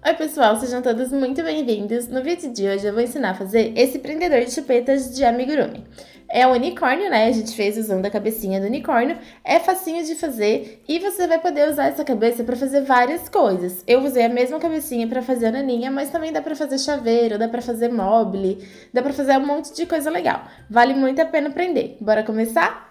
Oi pessoal, sejam todos muito bem-vindos. No vídeo de hoje eu vou ensinar a fazer esse prendedor de chupetas de amigurumi. É o unicórnio, né? A gente fez usando a cabecinha do unicórnio. É facinho de fazer e você vai poder usar essa cabeça para fazer várias coisas. Eu usei a mesma cabecinha para fazer a naninha, mas também dá para fazer chaveiro, dá para fazer mobile, dá para fazer um monte de coisa legal. Vale muito a pena aprender. Bora começar?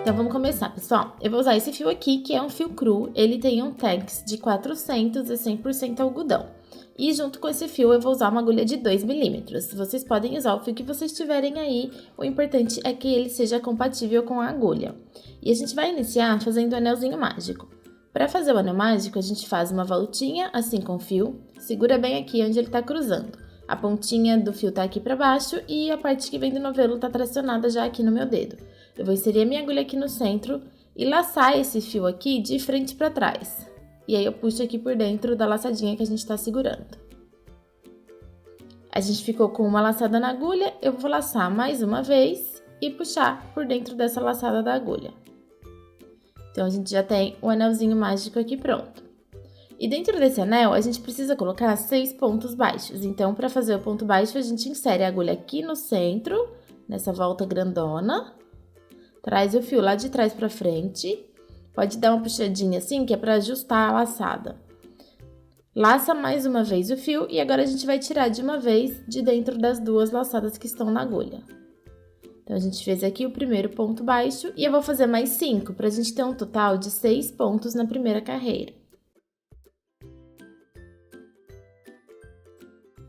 Então vamos começar, pessoal. Eu vou usar esse fio aqui, que é um fio cru. Ele tem um tex de 400 e 100% algodão. E junto com esse fio eu vou usar uma agulha de 2 milímetros. Vocês podem usar o fio que vocês tiverem aí. O importante é que ele seja compatível com a agulha. E a gente vai iniciar fazendo o anelzinho mágico. Para fazer o anel mágico, a gente faz uma voltinha assim com o fio. Segura bem aqui onde ele está cruzando. A pontinha do fio tá aqui para baixo e a parte que vem do novelo tá tracionada já aqui no meu dedo. Eu vou inserir a minha agulha aqui no centro e laçar esse fio aqui de frente para trás. E aí eu puxo aqui por dentro da laçadinha que a gente tá segurando. A gente ficou com uma laçada na agulha, eu vou laçar mais uma vez e puxar por dentro dessa laçada da agulha. Então a gente já tem o anelzinho mágico aqui pronto. E dentro desse anel, a gente precisa colocar 6 pontos baixos. Então, para fazer o ponto baixo, a gente insere a agulha aqui no centro, nessa volta grandona. Traz o fio lá de trás para frente. Pode dar uma puxadinha assim, que é para ajustar a laçada. Laça mais uma vez o fio e agora a gente vai tirar de uma vez de dentro das duas laçadas que estão na agulha. Então, a gente fez aqui o primeiro ponto baixo e eu vou fazer mais 5, para a gente ter um total de 6 pontos na primeira carreira.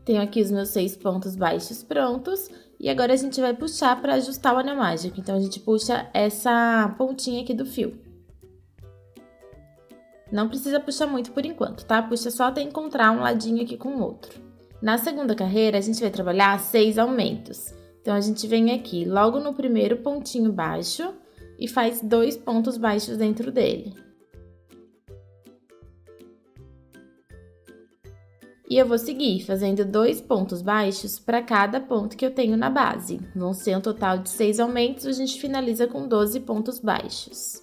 Tenho aqui os meus 6 pontos baixos prontos. E agora a gente vai puxar para ajustar o anel mágico. Então, a gente puxa essa pontinha aqui do fio. Não precisa puxar muito por enquanto, tá? Puxa só até encontrar um ladinho aqui com o outro. Na segunda carreira, a gente vai trabalhar 6 aumentos. Então, a gente vem aqui logo no primeiro pontinho baixo e faz 2 pontos baixos dentro dele. E eu vou seguir fazendo 2 pontos baixos para cada ponto que eu tenho na base. Vão ser um total de 6 aumentos, a gente finaliza com 12 pontos baixos.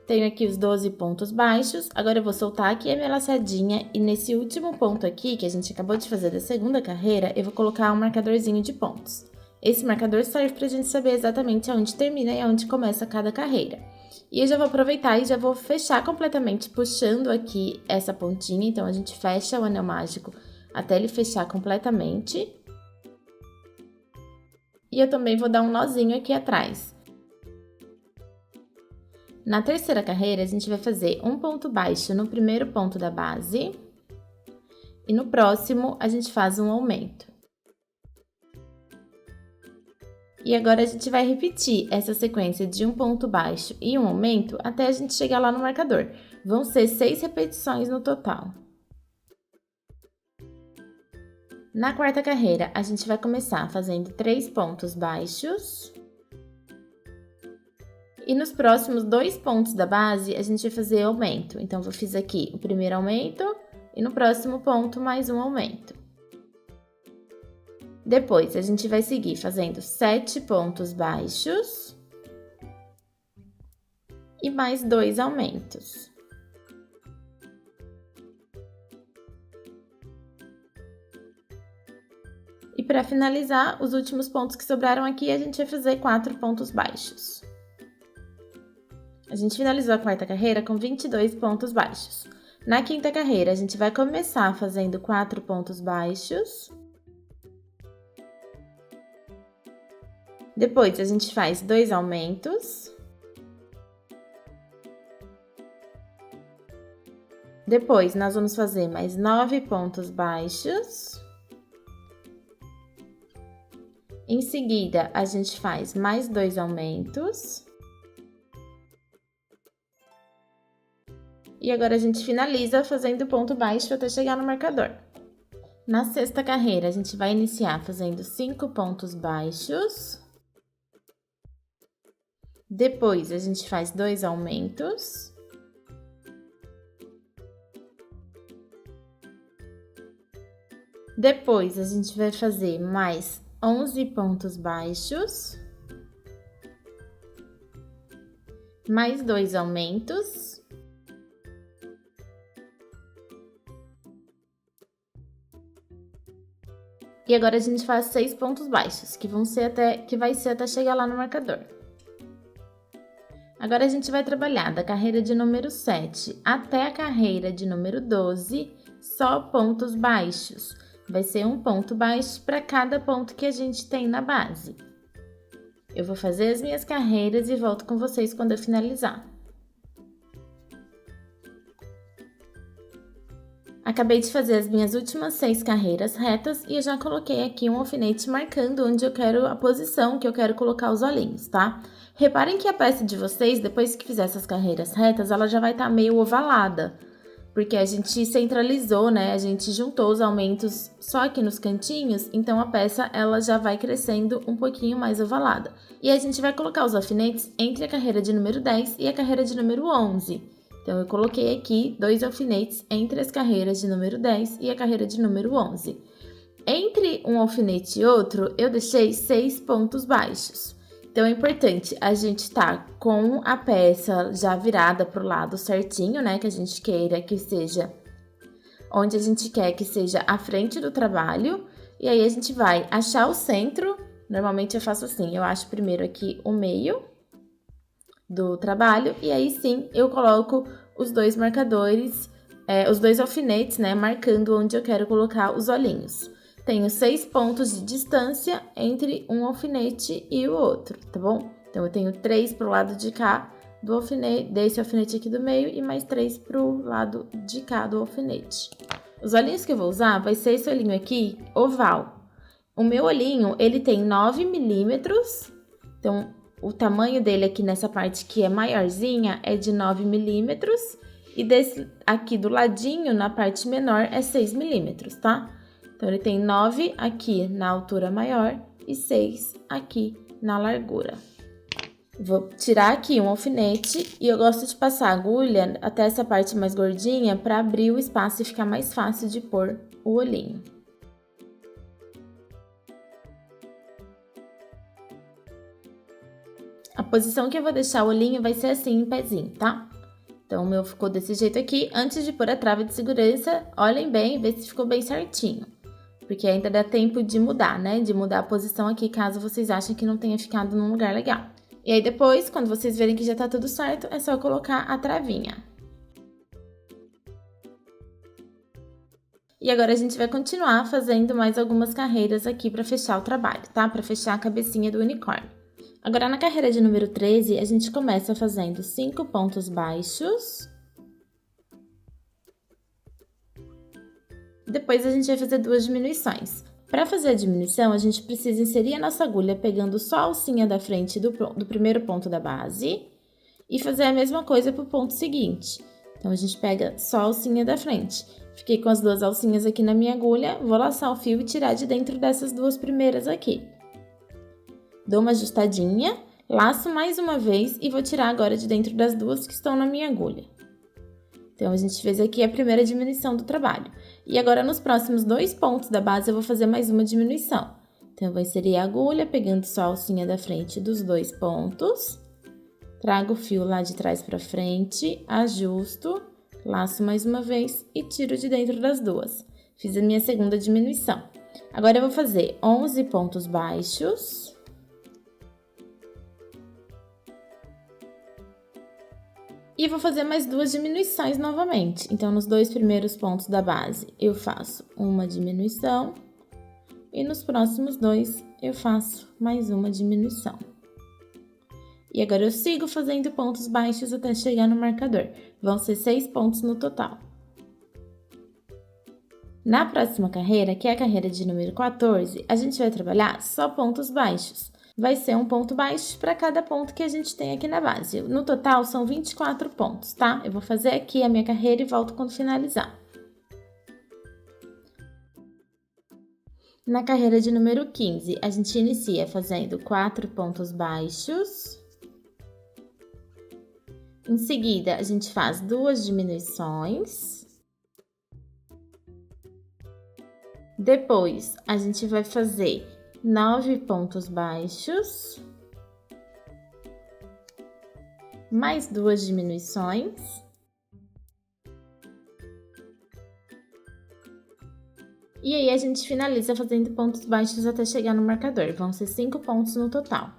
Tenho aqui os 12 pontos baixos, agora eu vou soltar aqui a minha laçadinha e nesse último ponto aqui, que a gente acabou de fazer da segunda carreira, eu vou colocar um marcadorzinho de pontos. Esse marcador serve para a gente saber exatamente aonde termina e aonde começa cada carreira. E eu já vou aproveitar e já vou fechar completamente, puxando aqui essa pontinha. Então, a gente fecha o anel mágico até ele fechar completamente. E eu também vou dar um nozinho aqui atrás. Na terceira carreira, a gente vai fazer um ponto baixo no primeiro ponto da base. E no próximo, a gente faz um aumento. E agora a gente vai repetir essa sequência de um ponto baixo e um aumento até a gente chegar lá no marcador. Vão ser 6 repetições no total. Na quarta carreira, a gente vai começar fazendo 3 pontos baixos. E nos próximos 2 pontos da base, a gente vai fazer aumento. Então, eu fiz aqui o primeiro aumento e no próximo ponto mais um aumento. Depois, a gente vai seguir fazendo 7 pontos baixos e mais 2 aumentos. E para finalizar, os últimos pontos que sobraram aqui, a gente vai fazer 4 pontos baixos. A gente finalizou a quarta carreira com 22 pontos baixos. Na quinta carreira, a gente vai começar fazendo 4 pontos baixos. Depois, a gente faz 2 aumentos. Depois, nós vamos fazer mais 9 pontos baixos. Em seguida, a gente faz mais 2 aumentos. E agora, a gente finaliza fazendo ponto baixo até chegar no marcador. Na sexta carreira, a gente vai iniciar fazendo 5 pontos baixos. Depois, a gente faz 2 aumentos. Depois, a gente vai fazer mais 11 pontos baixos, mais 2 aumentos, e agora a gente faz 6 pontos baixos, que vai ser até chegar lá no marcador. Agora a gente vai trabalhar da carreira de número 7 até a carreira de número 12, só pontos baixos. Vai ser um ponto baixo para cada ponto que a gente tem na base. Eu vou fazer as minhas carreiras e volto com vocês quando eu finalizar. Acabei de fazer as minhas últimas 6 carreiras retas e eu já coloquei aqui um alfinete marcando onde eu quero a posição que eu quero colocar os olhinhos, tá? Reparem que a peça de vocês, depois que fizer essas carreiras retas, ela já vai estar meio ovalada, porque a gente centralizou, né? A gente juntou os aumentos só aqui nos cantinhos, então a peça ela já vai crescendo um pouquinho mais ovalada. E a gente vai colocar os alfinetes entre a carreira de número 10 e a carreira de número 11. Então, eu coloquei aqui 2 alfinetes entre as carreiras de número 10 e a carreira de número 11. Entre um alfinete e outro, eu deixei 6 pontos baixos. Então, é importante a gente estar com a peça já virada para o lado certinho, né? Que a gente queira que seja onde a gente quer que seja a frente do trabalho. E aí, a gente vai achar o centro. Normalmente, eu faço assim, eu acho primeiro aqui o meio do trabalho, e aí sim eu coloco os 2 marcadores, os 2 alfinetes, né, marcando onde eu quero colocar os olhinhos. Tenho 6 pontos de distância entre um alfinete e o outro, tá bom? Então, eu tenho 3 pro lado de cá do alfinete, desse alfinete aqui do meio, e mais 3 pro lado de cá do alfinete. Os olhinhos que eu vou usar vai ser esse olhinho aqui, oval. O meu olhinho, ele tem 9 milímetros, então o tamanho dele aqui nessa parte que é maiorzinha é de 9 milímetros e desse aqui do ladinho, na parte menor, é 6 milímetros, tá? Então, ele tem 9 aqui na altura maior e 6 aqui na largura. Vou tirar aqui um alfinete e eu gosto de passar a agulha até essa parte mais gordinha para abrir o espaço e ficar mais fácil de pôr o olhinho. A posição que eu vou deixar o olhinho vai ser assim, em pezinho, tá? Então, o meu ficou desse jeito aqui. Antes de pôr a trava de segurança, olhem bem e vê se ficou bem certinho. Porque ainda dá tempo de mudar, né? De mudar a posição aqui, caso vocês achem que não tenha ficado num lugar legal. E aí, depois, quando vocês verem que já tá tudo certo, é só colocar a travinha. E agora, a gente vai continuar fazendo mais algumas carreiras aqui para fechar o trabalho, tá? Para fechar a cabecinha do unicórnio. Agora, na carreira de número 13, a gente começa fazendo 5 pontos baixos. Depois, a gente vai fazer 2 diminuições. Para fazer a diminuição, a gente precisa inserir a nossa agulha pegando só a alcinha da frente do primeiro ponto da base e fazer a mesma coisa para o ponto seguinte. Então, a gente pega só a alcinha da frente. Fiquei com as 2 alcinhas aqui na minha agulha, vou laçar o fio e tirar de dentro dessas 2 primeiras aqui. Dou uma ajustadinha, laço mais uma vez e vou tirar agora de dentro das 2 que estão na minha agulha. Então, a gente fez aqui a primeira diminuição do trabalho. E agora, nos próximos 2 pontos da base, eu vou fazer mais uma diminuição. Então, eu vou inserir a agulha, pegando só a alcinha da frente dos 2 pontos. Trago o fio lá de trás para frente, ajusto, laço mais uma vez e tiro de dentro das 2. Fiz a minha segunda diminuição. Agora, eu vou fazer 11 pontos baixos. E vou fazer mais 2 diminuições novamente. Então, nos 2 primeiros pontos da base, eu faço uma diminuição. E nos próximos 2, eu faço mais uma diminuição. E agora, eu sigo fazendo pontos baixos até chegar no marcador. Vão ser 6 pontos no total. Na próxima carreira, que é a carreira de número 14, a gente vai trabalhar só pontos baixos. Vai ser um ponto baixo para cada ponto que a gente tem aqui na base. No total, são 24 pontos, tá? Eu vou fazer aqui a minha carreira e volto quando finalizar. Na carreira de número 15, a gente inicia fazendo 4 pontos baixos. Em seguida, a gente faz 2 diminuições. Depois, a gente vai fazer 9 pontos baixos, mais 2 diminuições. E aí, a gente finaliza fazendo pontos baixos até chegar no marcador. Vão ser 5 pontos no total.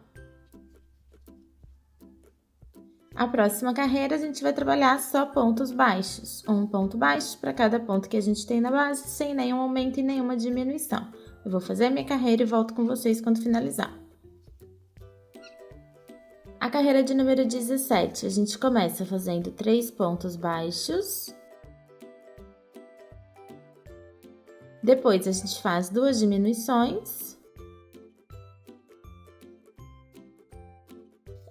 A próxima carreira, a gente vai trabalhar só pontos baixos. Um ponto baixo para cada ponto que a gente tem na base, sem nenhum aumento e nenhuma diminuição. Eu vou fazer a minha carreira e volto com vocês quando finalizar. A carreira de número 17, a gente começa fazendo 3 pontos baixos. Depois, a gente faz 2 diminuições.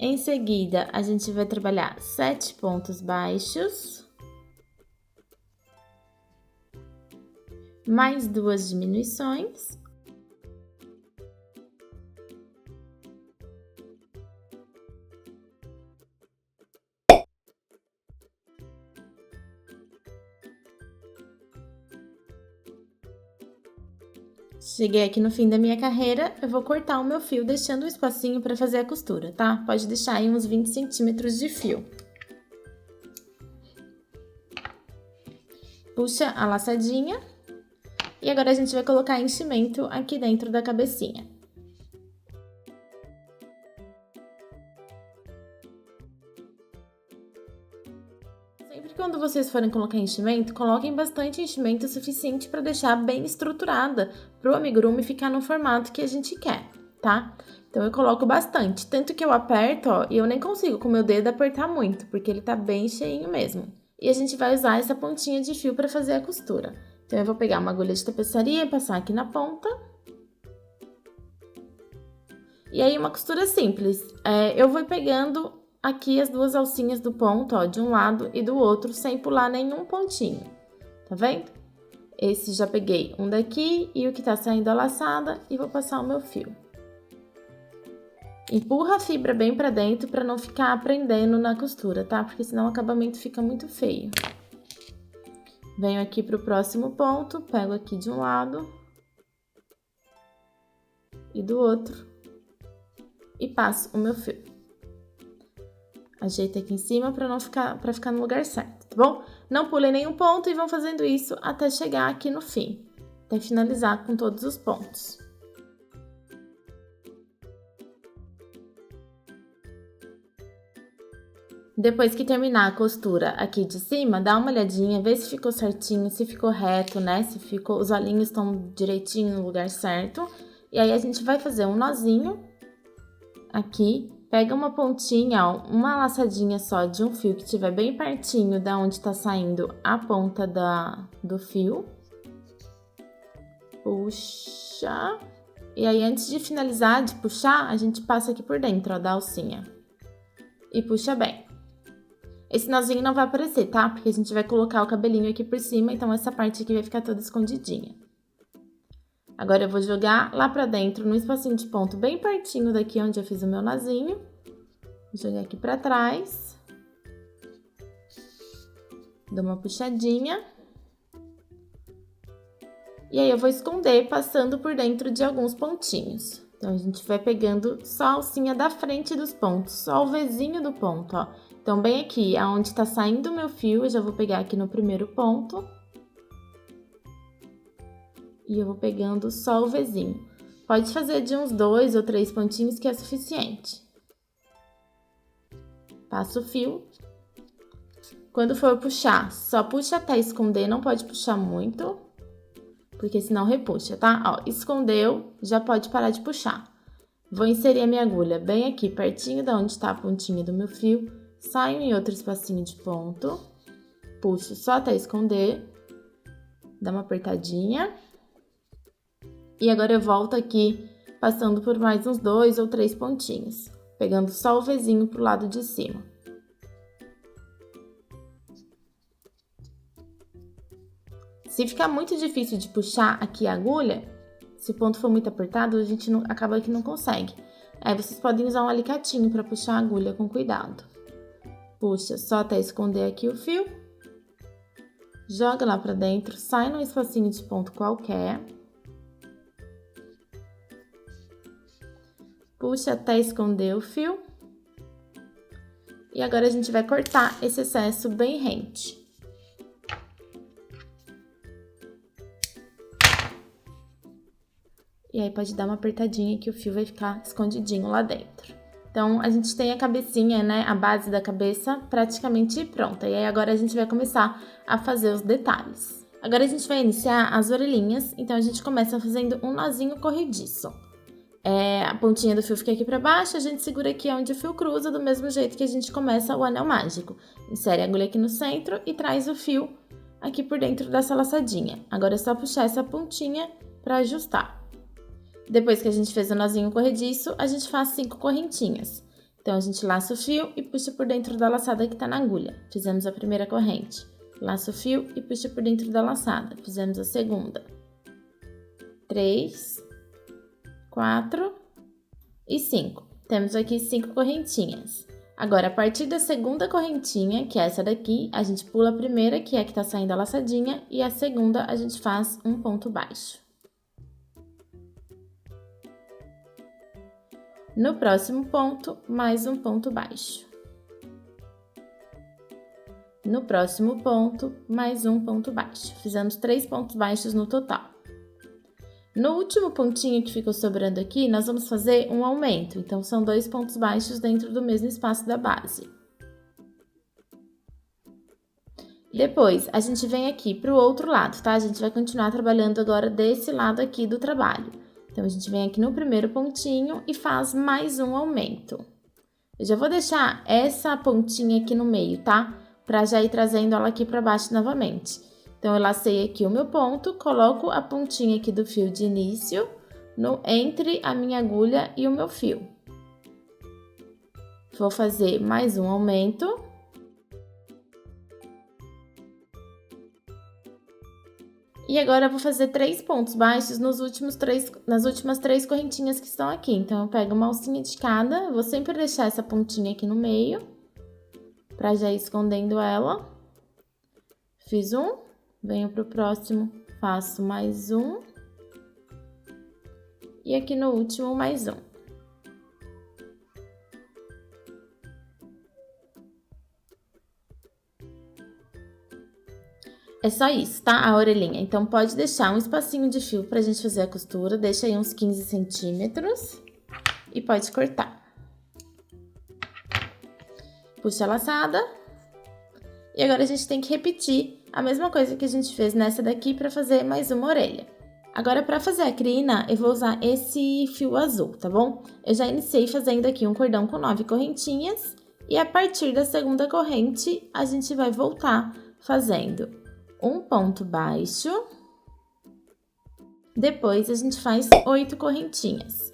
Em seguida, a gente vai trabalhar 7 pontos baixos, mais 2 diminuições. Cheguei aqui no fim da minha carreira, eu vou cortar o meu fio deixando um espacinho para fazer a costura, tá? Pode deixar aí uns 20 centímetros de fio. Puxa a laçadinha e agora a gente vai colocar enchimento aqui dentro da cabecinha. Sempre quando vocês forem colocar enchimento, coloquem bastante enchimento suficiente para deixar bem estruturada, para o amigurumi ficar no formato que a gente quer, tá? Então eu coloco bastante, tanto que eu aperto, ó, e eu nem consigo com o meu dedo apertar muito, porque ele tá bem cheinho mesmo. E a gente vai usar essa pontinha de fio para fazer a costura. Então eu vou pegar uma agulha de tapeçaria e passar aqui na ponta. E aí uma costura simples, eu vou pegando aqui as 2 alcinhas do ponto, ó, de um lado e do outro, sem pular nenhum pontinho, tá vendo? Esse já peguei um daqui e o que tá saindo a laçada e vou passar o meu fio. Empurra a fibra bem pra dentro pra não ficar prendendo na costura, tá? Porque senão o acabamento fica muito feio. Venho aqui pro próximo ponto, pego aqui de um lado e do outro e passo o meu fio. Ajeita aqui em cima para ficar no lugar certo, tá bom? Não pulem nenhum ponto e vão fazendo isso até chegar aqui no fim, até finalizar com todos os pontos. Depois que terminar a costura aqui de cima, dá uma olhadinha, vê se ficou certinho, se ficou reto, né? Se ficou, os olhinhos estão direitinho no lugar certo. E aí a gente vai fazer um nozinho aqui. Pega uma pontinha, ó, uma laçadinha só de um fio que estiver bem pertinho da onde tá saindo a ponta do fio. Puxa. E aí, antes de finalizar, de puxar, a gente passa aqui por dentro, ó, da alcinha. E puxa bem. Esse nozinho não vai aparecer, tá? Porque a gente vai colocar o cabelinho aqui por cima, então essa parte aqui vai ficar toda escondidinha. Agora eu vou jogar lá pra dentro, no espacinho de ponto bem pertinho daqui onde eu fiz o meu nozinho. Vou jogar aqui pra trás. Dou uma puxadinha. E aí eu vou esconder passando por dentro de alguns pontinhos. Então, a gente vai pegando só a alcinha da frente dos pontos, só o Vzinho do ponto, ó. Então, bem aqui, aonde tá saindo o meu fio, eu já vou pegar aqui no primeiro ponto. E eu vou pegando só o Vzinho. Pode fazer de uns 2 ou 3 pontinhos que é suficiente. Passo o fio. Quando for puxar, só puxa até esconder, não pode puxar muito, porque senão repuxa, tá? Ó, escondeu, já pode parar de puxar. Vou inserir a minha agulha bem aqui, pertinho da onde tá a pontinha do meu fio. Saio em outro espacinho de ponto. Puxo só até esconder. Dá uma apertadinha. E agora eu volto aqui, passando por mais uns 2 ou 3 pontinhos. Pegando só o Vzinho pro lado de cima. Se ficar muito difícil de puxar aqui a agulha, se o ponto for muito apertado, a gente acaba que não consegue. Aí vocês podem usar um alicatinho para puxar a agulha com cuidado. Puxa só até esconder aqui o fio. Joga lá pra dentro, sai num espacinho de ponto qualquer. puxa até esconder o fio. E agora a gente vai cortar esse excesso bem rente. E aí pode dar uma apertadinha que o fio vai ficar escondidinho lá dentro. Então, a gente tem a cabecinha, né, a base da cabeça praticamente pronta. E aí agora a gente vai começar a fazer os detalhes. Agora a gente vai iniciar as orelhinhas, então a gente começa fazendo um nozinho corrediço. A pontinha do fio fica aqui pra baixo, a gente segura aqui onde o fio cruza, do mesmo jeito que a gente começa o anel mágico. Insere a agulha aqui no centro e traz o fio aqui por dentro dessa laçadinha. Agora é só puxar essa pontinha pra ajustar. Depois que a gente fez o nozinho corrediço, a gente faz 5 correntinhas. Então, a gente laça o fio e puxa por dentro da laçada que tá na agulha. Fizemos a primeira corrente. Laça o fio e puxa por dentro da laçada. Fizemos a segunda. 3, 4 e 5. Temos aqui 5 correntinhas. Agora, a partir da segunda correntinha, que é essa daqui, a gente pula a primeira, que é a que tá saindo a laçadinha, e a segunda a gente faz um ponto baixo. No próximo ponto, mais um ponto baixo. No próximo ponto, mais um ponto baixo. Fizemos 3 pontos baixos no total. No último pontinho que ficou sobrando aqui, nós vamos fazer um aumento. Então, são 2 pontos baixos dentro do mesmo espaço da base. Depois, a gente vem aqui para o outro lado, tá? A gente vai continuar trabalhando agora desse lado aqui do trabalho. Então, a gente vem aqui no primeiro pontinho e faz mais um aumento. Eu já vou deixar essa pontinha aqui no meio, tá? Pra já ir trazendo ela aqui pra baixo novamente. Então, eu lacei aqui o meu ponto, coloco a pontinha aqui do fio de início entre a minha agulha e o meu fio. Vou fazer mais um aumento. E agora eu vou fazer 3 pontos baixos nas últimas 3 correntinhas que estão aqui. Então, eu pego uma alcinha de cada, vou sempre deixar essa pontinha aqui no meio, pra já ir escondendo ela. Fiz um, venho pro próximo, faço mais um. E aqui no último, mais um. É só isso, tá? A orelhinha. Então, pode deixar um espacinho de fio pra gente fazer a costura. Deixa aí uns 15 centímetros e pode cortar. Puxa a laçada. E agora a gente tem que repetir a mesma coisa que a gente fez nessa daqui pra fazer mais uma orelha. Agora, pra fazer a crina, eu vou usar esse fio azul, tá bom? Eu já iniciei fazendo aqui um cordão com 9 correntinhas. E a partir da segunda corrente, a gente vai voltar fazendo um ponto baixo, depois a gente faz 8 correntinhas.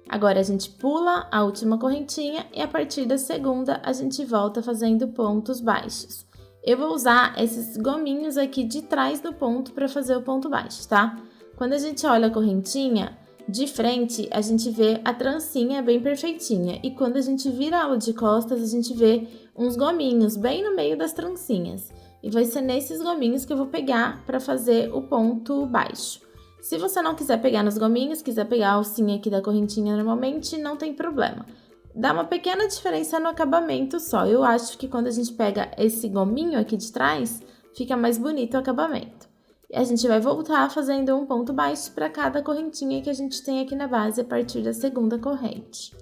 Agora a gente pula a última correntinha e a partir da segunda a gente volta fazendo pontos baixos. Eu vou usar esses gominhos aqui de trás do ponto para fazer o ponto baixo, tá? Quando a gente olha a correntinha, de frente a gente vê a trancinha bem perfeitinha e quando a gente vira ela de costas a gente vê uns gominhos bem no meio das trancinhas. E vai ser nesses gominhos que eu vou pegar para fazer o ponto baixo. Se você não quiser pegar nos gominhos, quiser pegar a alcinha aqui da correntinha normalmente, não tem problema. Dá uma pequena diferença no acabamento só. Eu acho que quando a gente pega esse gominho aqui de trás, fica mais bonito o acabamento. E a gente vai voltar fazendo um ponto baixo para cada correntinha que a gente tem aqui na base a partir da segunda corrente.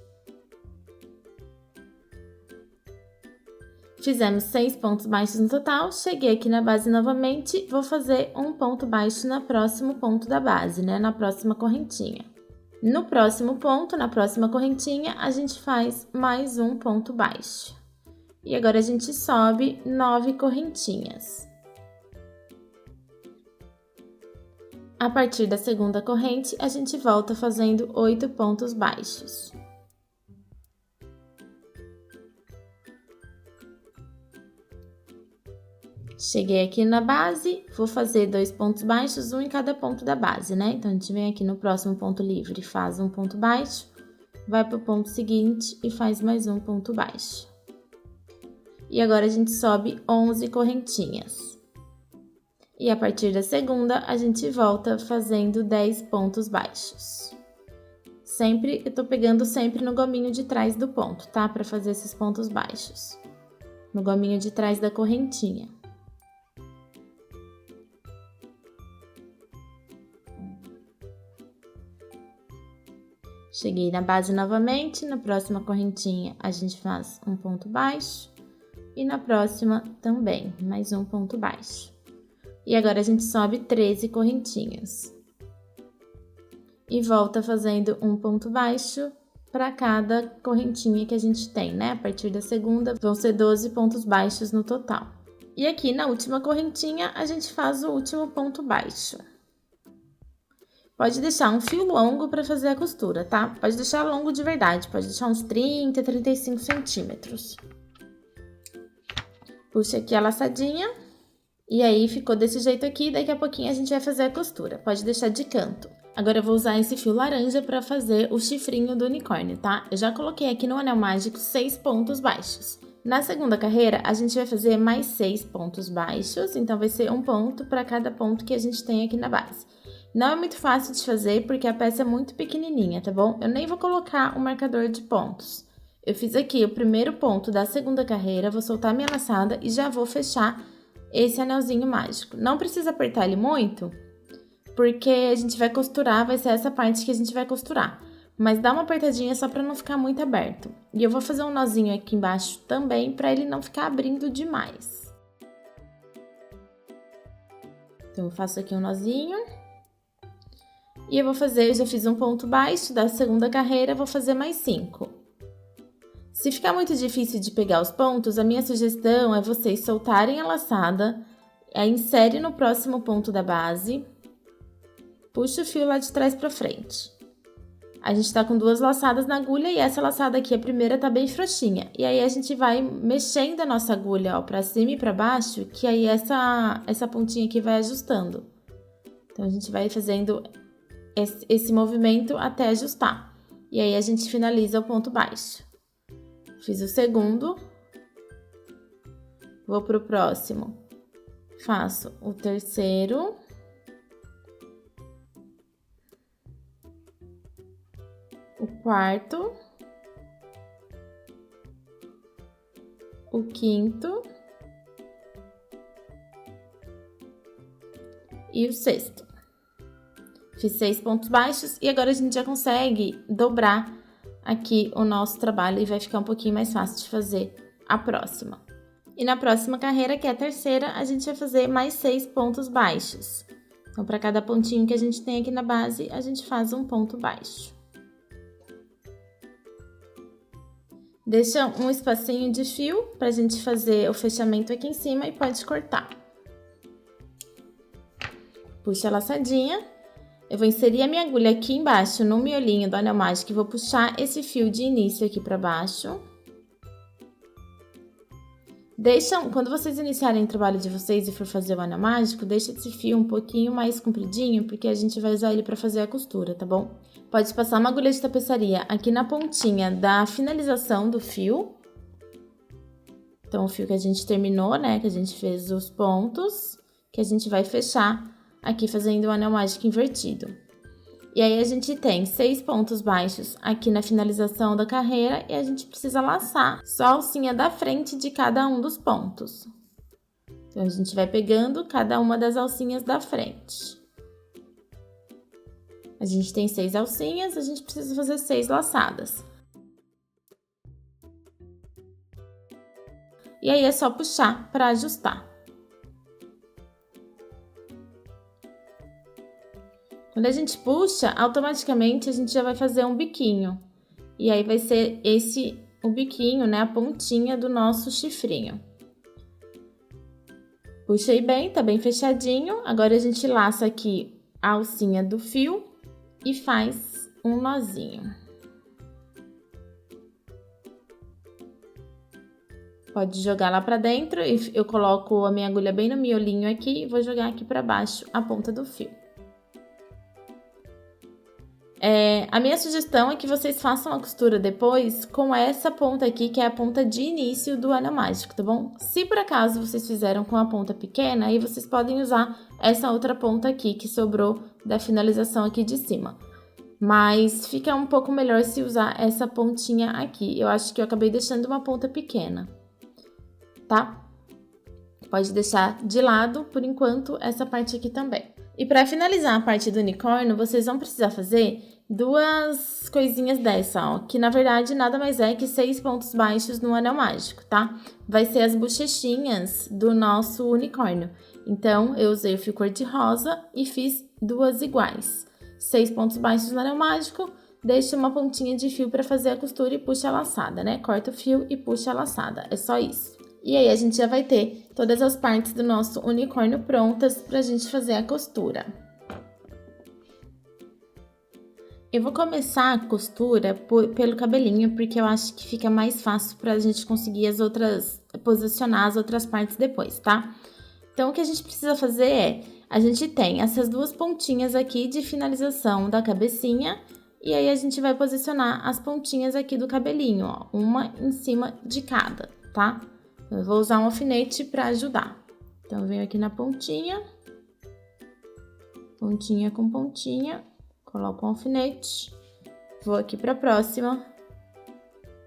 Fizemos 6 pontos baixos no total, cheguei aqui na base novamente, vou fazer um ponto baixo no próximo ponto da base, né? Na próxima correntinha. No próximo ponto, na próxima correntinha, a gente faz mais um ponto baixo. E agora a gente sobe 9 correntinhas. A partir da segunda corrente, a gente volta fazendo 8 pontos baixos. Cheguei aqui na base, vou fazer 2 pontos baixos, um em cada ponto da base, né? Então, a gente vem aqui no próximo ponto livre, faz um ponto baixo, vai pro ponto seguinte e faz mais um ponto baixo. E agora, a gente sobe 11 correntinhas. E a partir da segunda, a gente volta fazendo 10 pontos baixos. Sempre, eu tô pegando sempre no gominho de trás do ponto, tá? Pra fazer esses pontos baixos. No gominho de trás da correntinha. Cheguei na base novamente, na próxima correntinha a gente faz um ponto baixo e na próxima também, mais um ponto baixo. E agora a gente sobe 13 correntinhas. E volta fazendo um ponto baixo para cada correntinha que a gente tem, né? A partir da segunda vão ser 12 pontos baixos no total. E aqui na última correntinha a gente faz o último ponto baixo. Pode deixar um fio longo para fazer a costura, tá? Pode deixar longo de verdade, pode deixar uns 30, 35 centímetros. Puxa aqui a laçadinha e aí ficou desse jeito aqui, daqui a pouquinho a gente vai fazer a costura. Pode deixar de canto. Agora eu vou usar esse fio laranja para fazer o chifrinho do unicórnio, tá? Eu já coloquei aqui no anel mágico 6 pontos baixos. Na segunda carreira, a gente vai fazer mais 6 pontos baixos, então vai ser um ponto para cada ponto que a gente tem aqui na base. Não é muito fácil de fazer porque a peça é muito pequenininha, tá bom? Eu nem vou colocar o marcador de pontos. Eu fiz aqui o primeiro ponto da segunda carreira, vou soltar minha laçada e já vou fechar esse anelzinho mágico. Não precisa apertar ele muito, porque a gente vai costurar, vai ser essa parte que a gente vai costurar. Mas dá uma apertadinha só para não ficar muito aberto. E eu vou fazer um nozinho aqui embaixo também, para ele não ficar abrindo demais. Então, eu faço aqui um nozinho. E eu já fiz um ponto baixo da segunda carreira, vou fazer mais 5. Se ficar muito difícil de pegar os pontos, a minha sugestão é vocês soltarem a laçada, insere no próximo ponto da base, puxa o fio lá de trás pra frente. A gente tá com 2 laçadas na agulha e essa laçada aqui, a primeira, tá bem frouxinha. E aí a gente vai mexendo a nossa agulha, ó, pra cima e pra baixo, que aí essa pontinha aqui vai ajustando. Então, a gente vai fazendo esse movimento até ajustar. E aí a gente finaliza o ponto baixo. Fiz o segundo. Vou pro próximo. Faço o terceiro. O quarto. O quinto. E o sexto. Fiz 6 pontos baixos e agora a gente já consegue dobrar aqui o nosso trabalho e vai ficar um pouquinho mais fácil de fazer a próxima. E na próxima carreira, que é a terceira, a gente vai fazer mais 6 pontos baixos. Então, para cada pontinho que a gente tem aqui na base, a gente faz um ponto baixo. Deixa um espacinho de fio pra gente fazer o fechamento aqui em cima e pode cortar. Puxa a laçadinha. Eu vou inserir a minha agulha aqui embaixo no miolinho do anel mágico e vou puxar esse fio de início aqui pra baixo. Quando vocês iniciarem o trabalho de vocês e for fazer o anel mágico, deixa esse fio um pouquinho mais compridinho, porque a gente vai usar ele pra fazer a costura, tá bom? Pode passar uma agulha de tapeçaria aqui na pontinha da finalização do fio. Então, o fio que a gente terminou, né, que a gente fez os pontos, que a gente vai fechar aqui fazendo o anel mágico invertido. E aí, a gente tem 6 pontos baixos aqui na finalização da carreira e a gente precisa laçar só a alcinha da frente de cada um dos pontos. Então, a gente vai pegando cada uma das alcinhas da frente. A gente tem 6 alcinhas, a gente precisa fazer 6 laçadas. E aí, é só puxar para ajustar. Quando a gente puxa, automaticamente a gente já vai fazer um biquinho. E aí vai ser o biquinho, né, a pontinha do nosso chifrinho. Puxei bem, tá bem fechadinho. Agora a gente laça aqui a alcinha do fio e faz um nozinho. Pode jogar lá pra dentro e eu coloco a minha agulha bem no miolinho aqui e vou jogar aqui pra baixo a ponta do fio. A minha sugestão é que vocês façam a costura depois com essa ponta aqui, que é a ponta de início do anel mágico, tá bom? Se por acaso vocês fizeram com a ponta pequena, aí vocês podem usar essa outra ponta aqui, que sobrou da finalização aqui de cima. mas fica um pouco melhor se usar essa pontinha aqui. Eu acho que eu acabei deixando uma ponta pequena, tá? Pode deixar de lado, por enquanto, essa parte aqui também. E para finalizar a parte do unicórnio, vocês vão precisar fazer duas coisinhas dessa, ó, que na verdade nada mais é que 6 pontos baixos no anel mágico, tá? Vai ser as bochechinhas do nosso unicórnio. Então, eu usei o fio cor-de-rosa e fiz duas iguais. 6 pontos baixos no anel mágico, deixa uma pontinha de fio para fazer a costura e puxa a laçada, né? Corta o fio e puxa a laçada, é só isso. E aí, a gente já vai ter todas as partes do nosso unicórnio prontas pra gente fazer a costura. Eu vou começar a costura pelo cabelinho, porque eu acho que fica mais fácil pra gente conseguir posicionar as outras partes depois, tá? Então, o que a gente precisa fazer é, a gente tem essas duas pontinhas aqui de finalização da cabecinha, e aí a gente vai posicionar as pontinhas aqui do cabelinho, ó, uma em cima de cada, tá? Eu vou usar um alfinete para ajudar. Então, eu venho aqui na pontinha, pontinha com pontinha, coloco um alfinete, vou aqui para a próxima,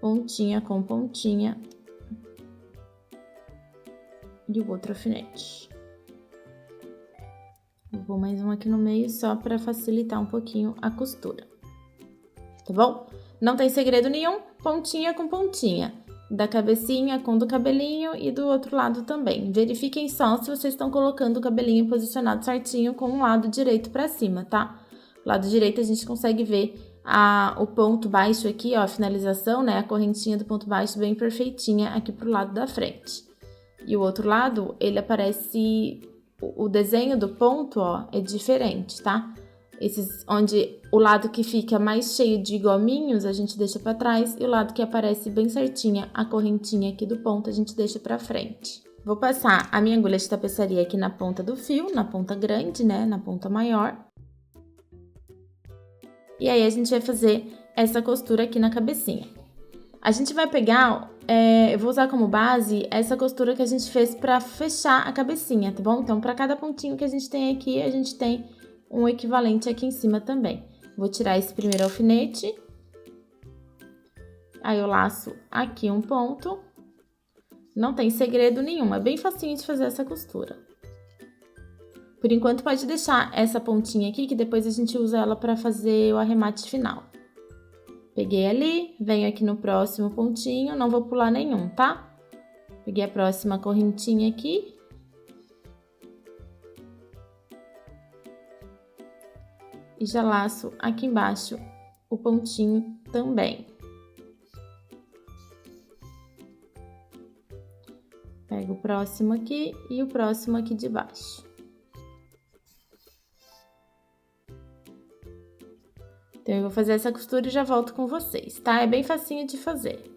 pontinha com pontinha e o outro alfinete. Vou mais um aqui no meio só para facilitar um pouquinho a costura, tá bom? Não tem segredo nenhum, pontinha com pontinha. Da cabecinha com do cabelinho e do outro lado também. Verifiquem só se vocês estão colocando o cabelinho posicionado certinho com o lado direito para cima, tá? O lado direito a gente consegue ver o ponto baixo aqui, ó, a finalização, né? A correntinha do ponto baixo bem perfeitinha aqui pro lado da frente. E o outro lado, ele aparece, o desenho do ponto, ó, é diferente, tá? Onde o lado que fica mais cheio de gominhos a gente deixa para trás e o lado que aparece bem certinha a correntinha aqui do ponto a gente deixa para frente. Vou passar a minha agulha de tapeçaria aqui na ponta do fio, na ponta grande, né, na ponta maior. E aí a gente vai fazer essa costura aqui na cabecinha. A gente vai pegar, eu vou usar como base essa costura que a gente fez para fechar a cabecinha, tá bom? Então, para cada pontinho que a gente tem aqui, a gente tem um equivalente aqui em cima também. Vou tirar esse primeiro alfinete. Aí eu laço aqui um ponto. Não tem segredo nenhum, é bem facinho de fazer essa costura. Por enquanto pode deixar essa pontinha aqui, que depois a gente usa ela para fazer o arremate final. Peguei ali, venho aqui no próximo pontinho, não vou pular nenhum, tá? Peguei a próxima correntinha aqui. E já laço aqui embaixo o pontinho também. Pego o próximo aqui e o próximo aqui de baixo. Então, eu vou fazer essa costura e já volto com vocês, tá? É bem facinho de fazer.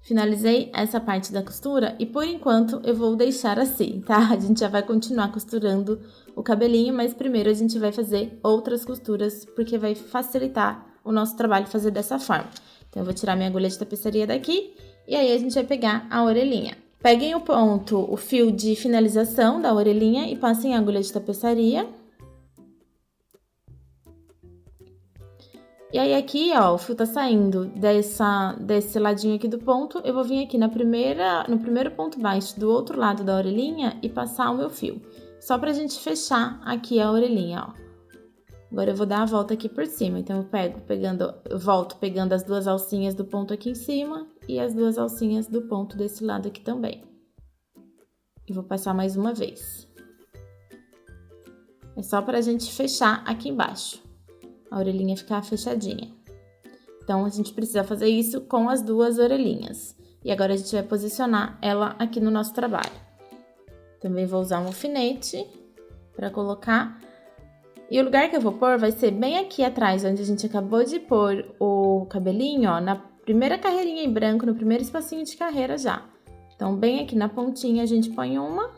Finalizei essa parte da costura e por enquanto eu vou deixar assim, tá? A gente já vai continuar costurando o cabelinho, mas primeiro a gente vai fazer outras costuras, porque vai facilitar o nosso trabalho fazer dessa forma. Então, eu vou tirar minha agulha de tapeçaria daqui e aí a gente vai pegar a orelhinha. Peguem o fio de finalização da orelhinha e passem a agulha de tapeçaria. E aí aqui, ó, o fio tá saindo desse ladinho aqui do ponto, eu vou vir aqui no primeiro ponto baixo do outro lado da orelhinha e passar o meu fio. Só pra gente fechar aqui a orelhinha, ó. Agora eu vou dar a volta aqui por cima, então eu volto pegando as duas alcinhas do ponto aqui em cima e as duas alcinhas do ponto desse lado aqui também. E vou passar mais uma vez. É só pra gente fechar aqui embaixo. A orelhinha ficar fechadinha. Então, a gente precisa fazer isso com as duas orelhinhas. E agora a gente vai posicionar ela aqui no nosso trabalho. Também vou usar um alfinete para colocar. E o lugar que eu vou pôr vai ser bem aqui atrás, onde a gente acabou de pôr o cabelinho, ó, na primeira carreirinha em branco, no primeiro espacinho de carreira já. Então, bem aqui na pontinha a gente põe uma.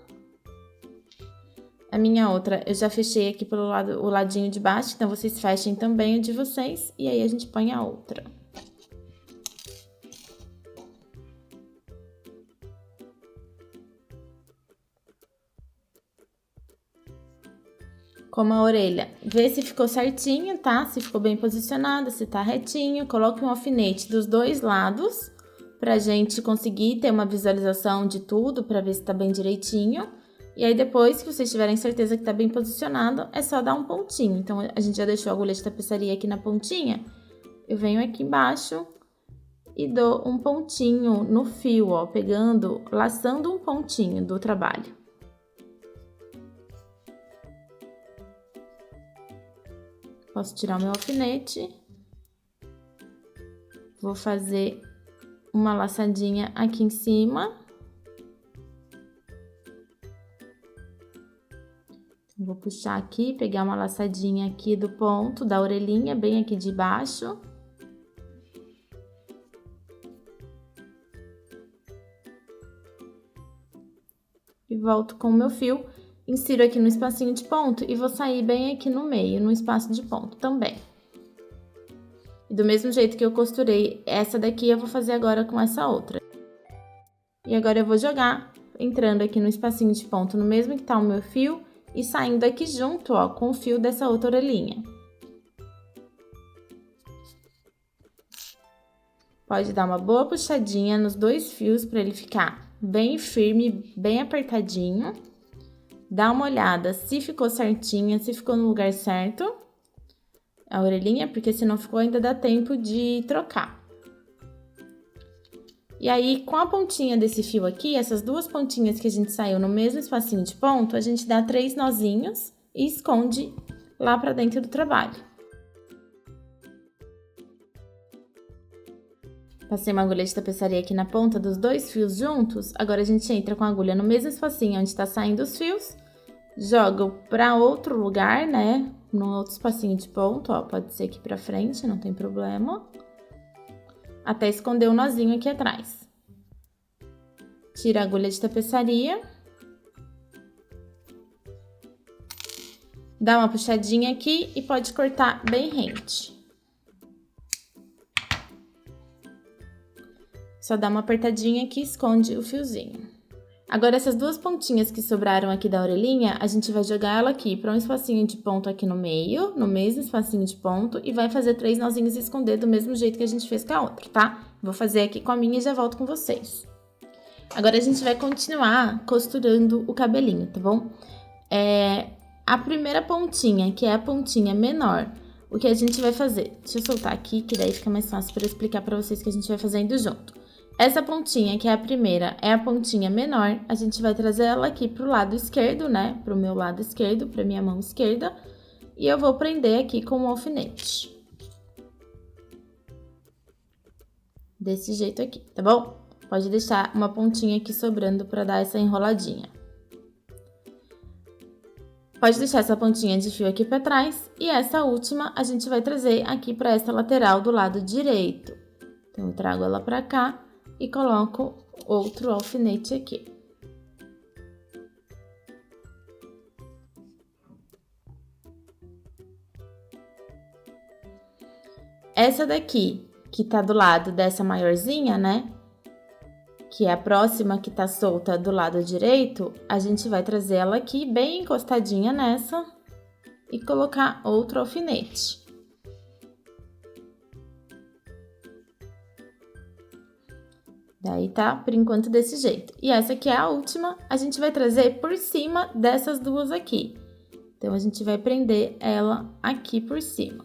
A minha outra, eu já fechei aqui pelo lado, o ladinho de baixo, então vocês fechem também o de vocês, e aí a gente põe a outra. como a orelha, vê se ficou certinho, tá? Se ficou bem posicionado, se tá retinho. Coloque um alfinete dos dois lados pra gente conseguir ter uma visualização de tudo, pra ver se tá bem direitinho. E aí, depois que vocês tiverem certeza que tá bem posicionado, é só dar um pontinho. Então, a gente já deixou a agulha de tapeçaria aqui na pontinha. Eu venho aqui embaixo e dou um pontinho no fio, ó, pegando, laçando um pontinho do trabalho. Posso tirar o meu alfinete. Vou fazer uma laçadinha aqui em cima. Vou puxar aqui, pegar uma laçadinha aqui do ponto da orelhinha, bem aqui de baixo. E volto com o meu fio, insiro aqui no espacinho de ponto e vou sair bem aqui no meio, no espaço de ponto também. E do mesmo jeito que eu costurei essa daqui, eu vou fazer agora com essa outra. E agora eu vou jogar, entrando aqui no espacinho de ponto, no mesmo que tá o meu fio, e saindo aqui junto, ó, com o fio dessa outra orelhinha. Pode dar uma boa puxadinha nos dois fios para ele ficar bem firme, bem apertadinho. Dá uma olhada se ficou certinha, se ficou no lugar certo a orelhinha, porque se não ficou ainda dá tempo de trocar. E aí, com a pontinha desse fio aqui, essas duas pontinhas que a gente saiu no mesmo espacinho de ponto, a gente dá 3 nozinhos e esconde lá pra dentro do trabalho. Passei uma agulha de tapeçaria aqui na ponta dos dois fios juntos, agora a gente entra com a agulha no mesmo espacinho onde tá saindo os fios, joga pra outro lugar, né, num outro espacinho de ponto, ó, pode ser aqui pra frente, não tem problema. Até esconder o nozinho aqui atrás. Tira a agulha de tapeçaria. Dá uma puxadinha aqui e pode cortar bem rente. Só dá uma apertadinha aqui e esconde o fiozinho. Agora, essas duas pontinhas que sobraram aqui da orelhinha, a gente vai jogar ela aqui para um espacinho de ponto aqui no meio, no mesmo espacinho de ponto, e vai fazer 3 nozinhos e esconder do mesmo jeito que a gente fez com a outra, tá? Vou fazer aqui com a minha e já volto com vocês. Agora, a gente vai continuar costurando o cabelinho, tá bom? A primeira pontinha, que é a pontinha menor, o que a gente vai fazer? Deixa eu soltar aqui, que daí fica mais fácil para eu explicar para vocês que a gente vai fazendo junto. Essa pontinha, que é a primeira, é a pontinha menor, a gente vai trazer ela aqui pro lado esquerdo, né? Pro meu lado esquerdo, pra minha mão esquerda. E eu vou prender aqui com um alfinete. Desse jeito aqui, tá bom? Pode deixar uma pontinha aqui sobrando pra dar essa enroladinha. Pode deixar essa pontinha de fio aqui pra trás. E essa última, a gente vai trazer aqui pra essa lateral do lado direito. Então, eu trago ela pra cá. E coloco outro alfinete aqui. Essa daqui, que tá do lado dessa maiorzinha, né? Que é a próxima que tá solta do lado direito, a gente vai trazer ela aqui bem encostadinha nessa e colocar outro alfinete. Daí tá, por enquanto, desse jeito. E essa aqui é a última, a gente vai trazer por cima dessas duas aqui. Então, a gente vai prender ela aqui por cima.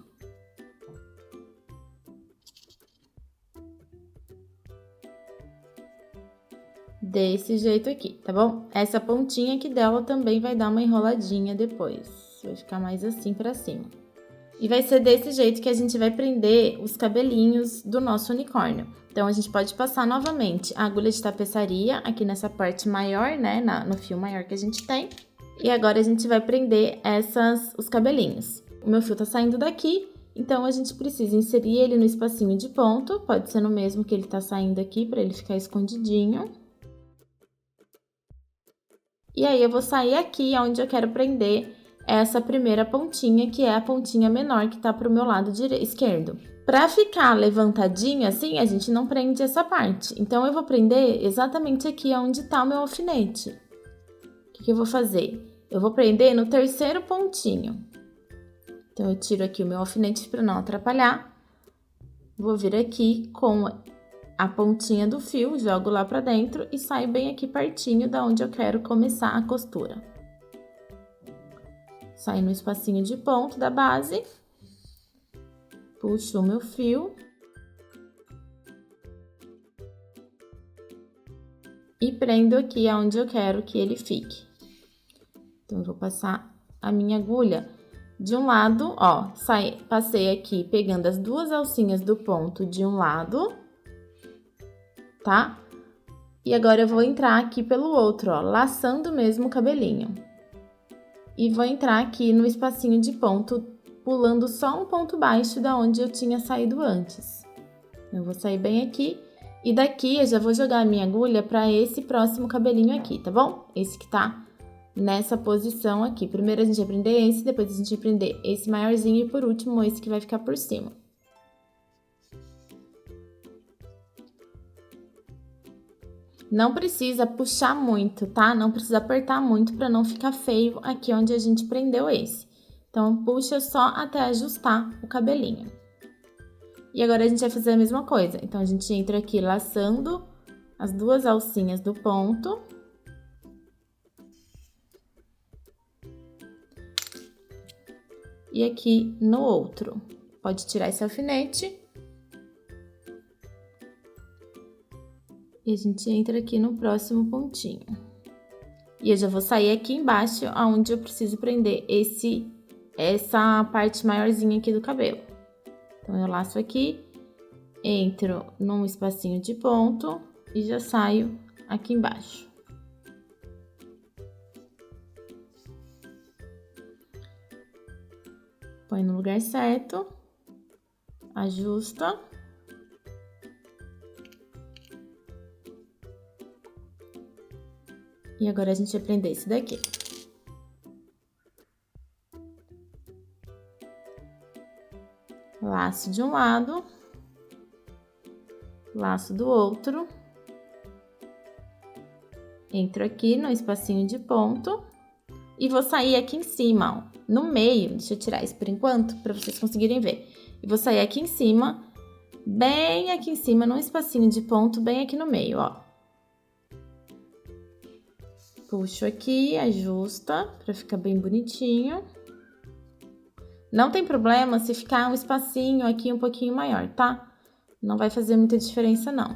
Desse jeito aqui, tá bom? Essa pontinha aqui dela também vai dar uma enroladinha depois. Vai ficar mais assim pra cima. E vai ser desse jeito que a gente vai prender os cabelinhos do nosso unicórnio. Então, a gente pode passar novamente a agulha de tapeçaria aqui nessa parte maior, né? No fio maior que a gente tem. E agora, a gente vai prender os cabelinhos. O meu fio tá saindo daqui, então a gente precisa inserir ele no espacinho de ponto. Pode ser no mesmo que ele tá saindo aqui, pra ele ficar escondidinho. E aí, eu vou sair aqui onde eu quero prender essa primeira pontinha, que é a pontinha menor que tá pro meu lado esquerdo. Pra ficar levantadinho assim, a gente não prende essa parte. Então, eu vou prender exatamente aqui onde tá o meu alfinete. O que eu vou fazer? Eu vou prender no terceiro pontinho. Então, eu tiro aqui o meu alfinete para não atrapalhar. Vou vir aqui com a pontinha do fio, jogo lá pra dentro e saio bem aqui pertinho da onde eu quero começar a costura. Saio no espacinho de ponto da base, puxo o meu fio e prendo aqui aonde eu quero que ele fique. Então, eu vou passar a minha agulha de um lado, ó, passei aqui pegando as duas alcinhas do ponto de um lado, tá? E agora eu vou entrar aqui pelo outro, ó, laçando mesmo o cabelinho. E vou entrar aqui no espacinho de ponto, pulando só um ponto baixo da onde eu tinha saído antes. Eu vou sair bem aqui e daqui eu já vou jogar a minha agulha para esse próximo cabelinho aqui, tá bom? Esse que tá nessa posição aqui. Primeiro a gente vai prender esse, depois a gente vai prender esse maiorzinho e por último esse que vai ficar por cima. Não precisa puxar muito, tá? Não precisa apertar muito para não ficar feio aqui onde a gente prendeu esse. Então, puxa só até ajustar o cabelinho. E agora a gente vai fazer a mesma coisa. Então, a gente entra aqui laçando as duas alcinhas do ponto. E aqui no outro. Pode tirar esse alfinete. E a gente entra aqui no próximo pontinho. E eu já vou sair aqui embaixo, onde eu preciso prender essa parte maiorzinha aqui do cabelo. Então, eu laço aqui, entro num espacinho de ponto e já saio aqui embaixo. Põe no lugar certo, ajusta. E agora a gente vai prender esse daqui. Laço de um lado, laço do outro. Entro aqui no espacinho de ponto e vou sair aqui em cima, ó, no meio. Deixa eu tirar isso por enquanto, para vocês conseguirem ver. E vou sair aqui em cima, bem aqui em cima, num espacinho de ponto, bem aqui no meio, ó. Puxo aqui, ajusta, para ficar bem bonitinho. Não tem problema se ficar um espacinho aqui um pouquinho maior, tá? Não vai fazer muita diferença, não.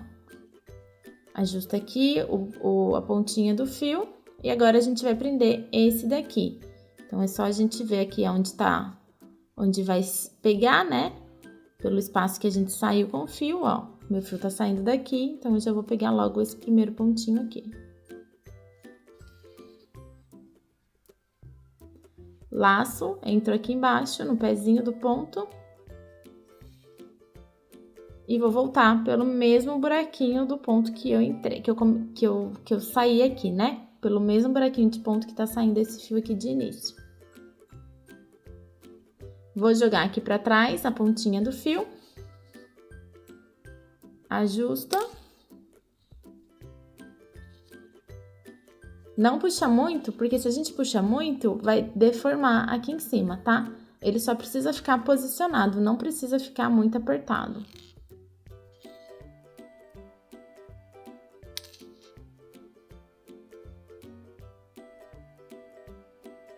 Ajusta aqui a pontinha do fio e agora a gente vai prender esse daqui. Então, é só a gente ver aqui onde vai pegar, né? Pelo espaço que a gente saiu com o fio, ó. Meu fio tá saindo daqui, então eu já vou pegar logo esse primeiro pontinho aqui. Laço, entro aqui embaixo, no pezinho do ponto. E vou voltar pelo mesmo buraquinho do ponto que eu entrei, que eu saí aqui, né? Pelo mesmo buraquinho de ponto que tá saindo esse fio aqui de início. Vou jogar aqui pra trás a pontinha do fio. Ajusta. Não puxa muito, porque se a gente puxa muito, vai deformar aqui em cima, tá? Ele só precisa ficar posicionado, não precisa ficar muito apertado.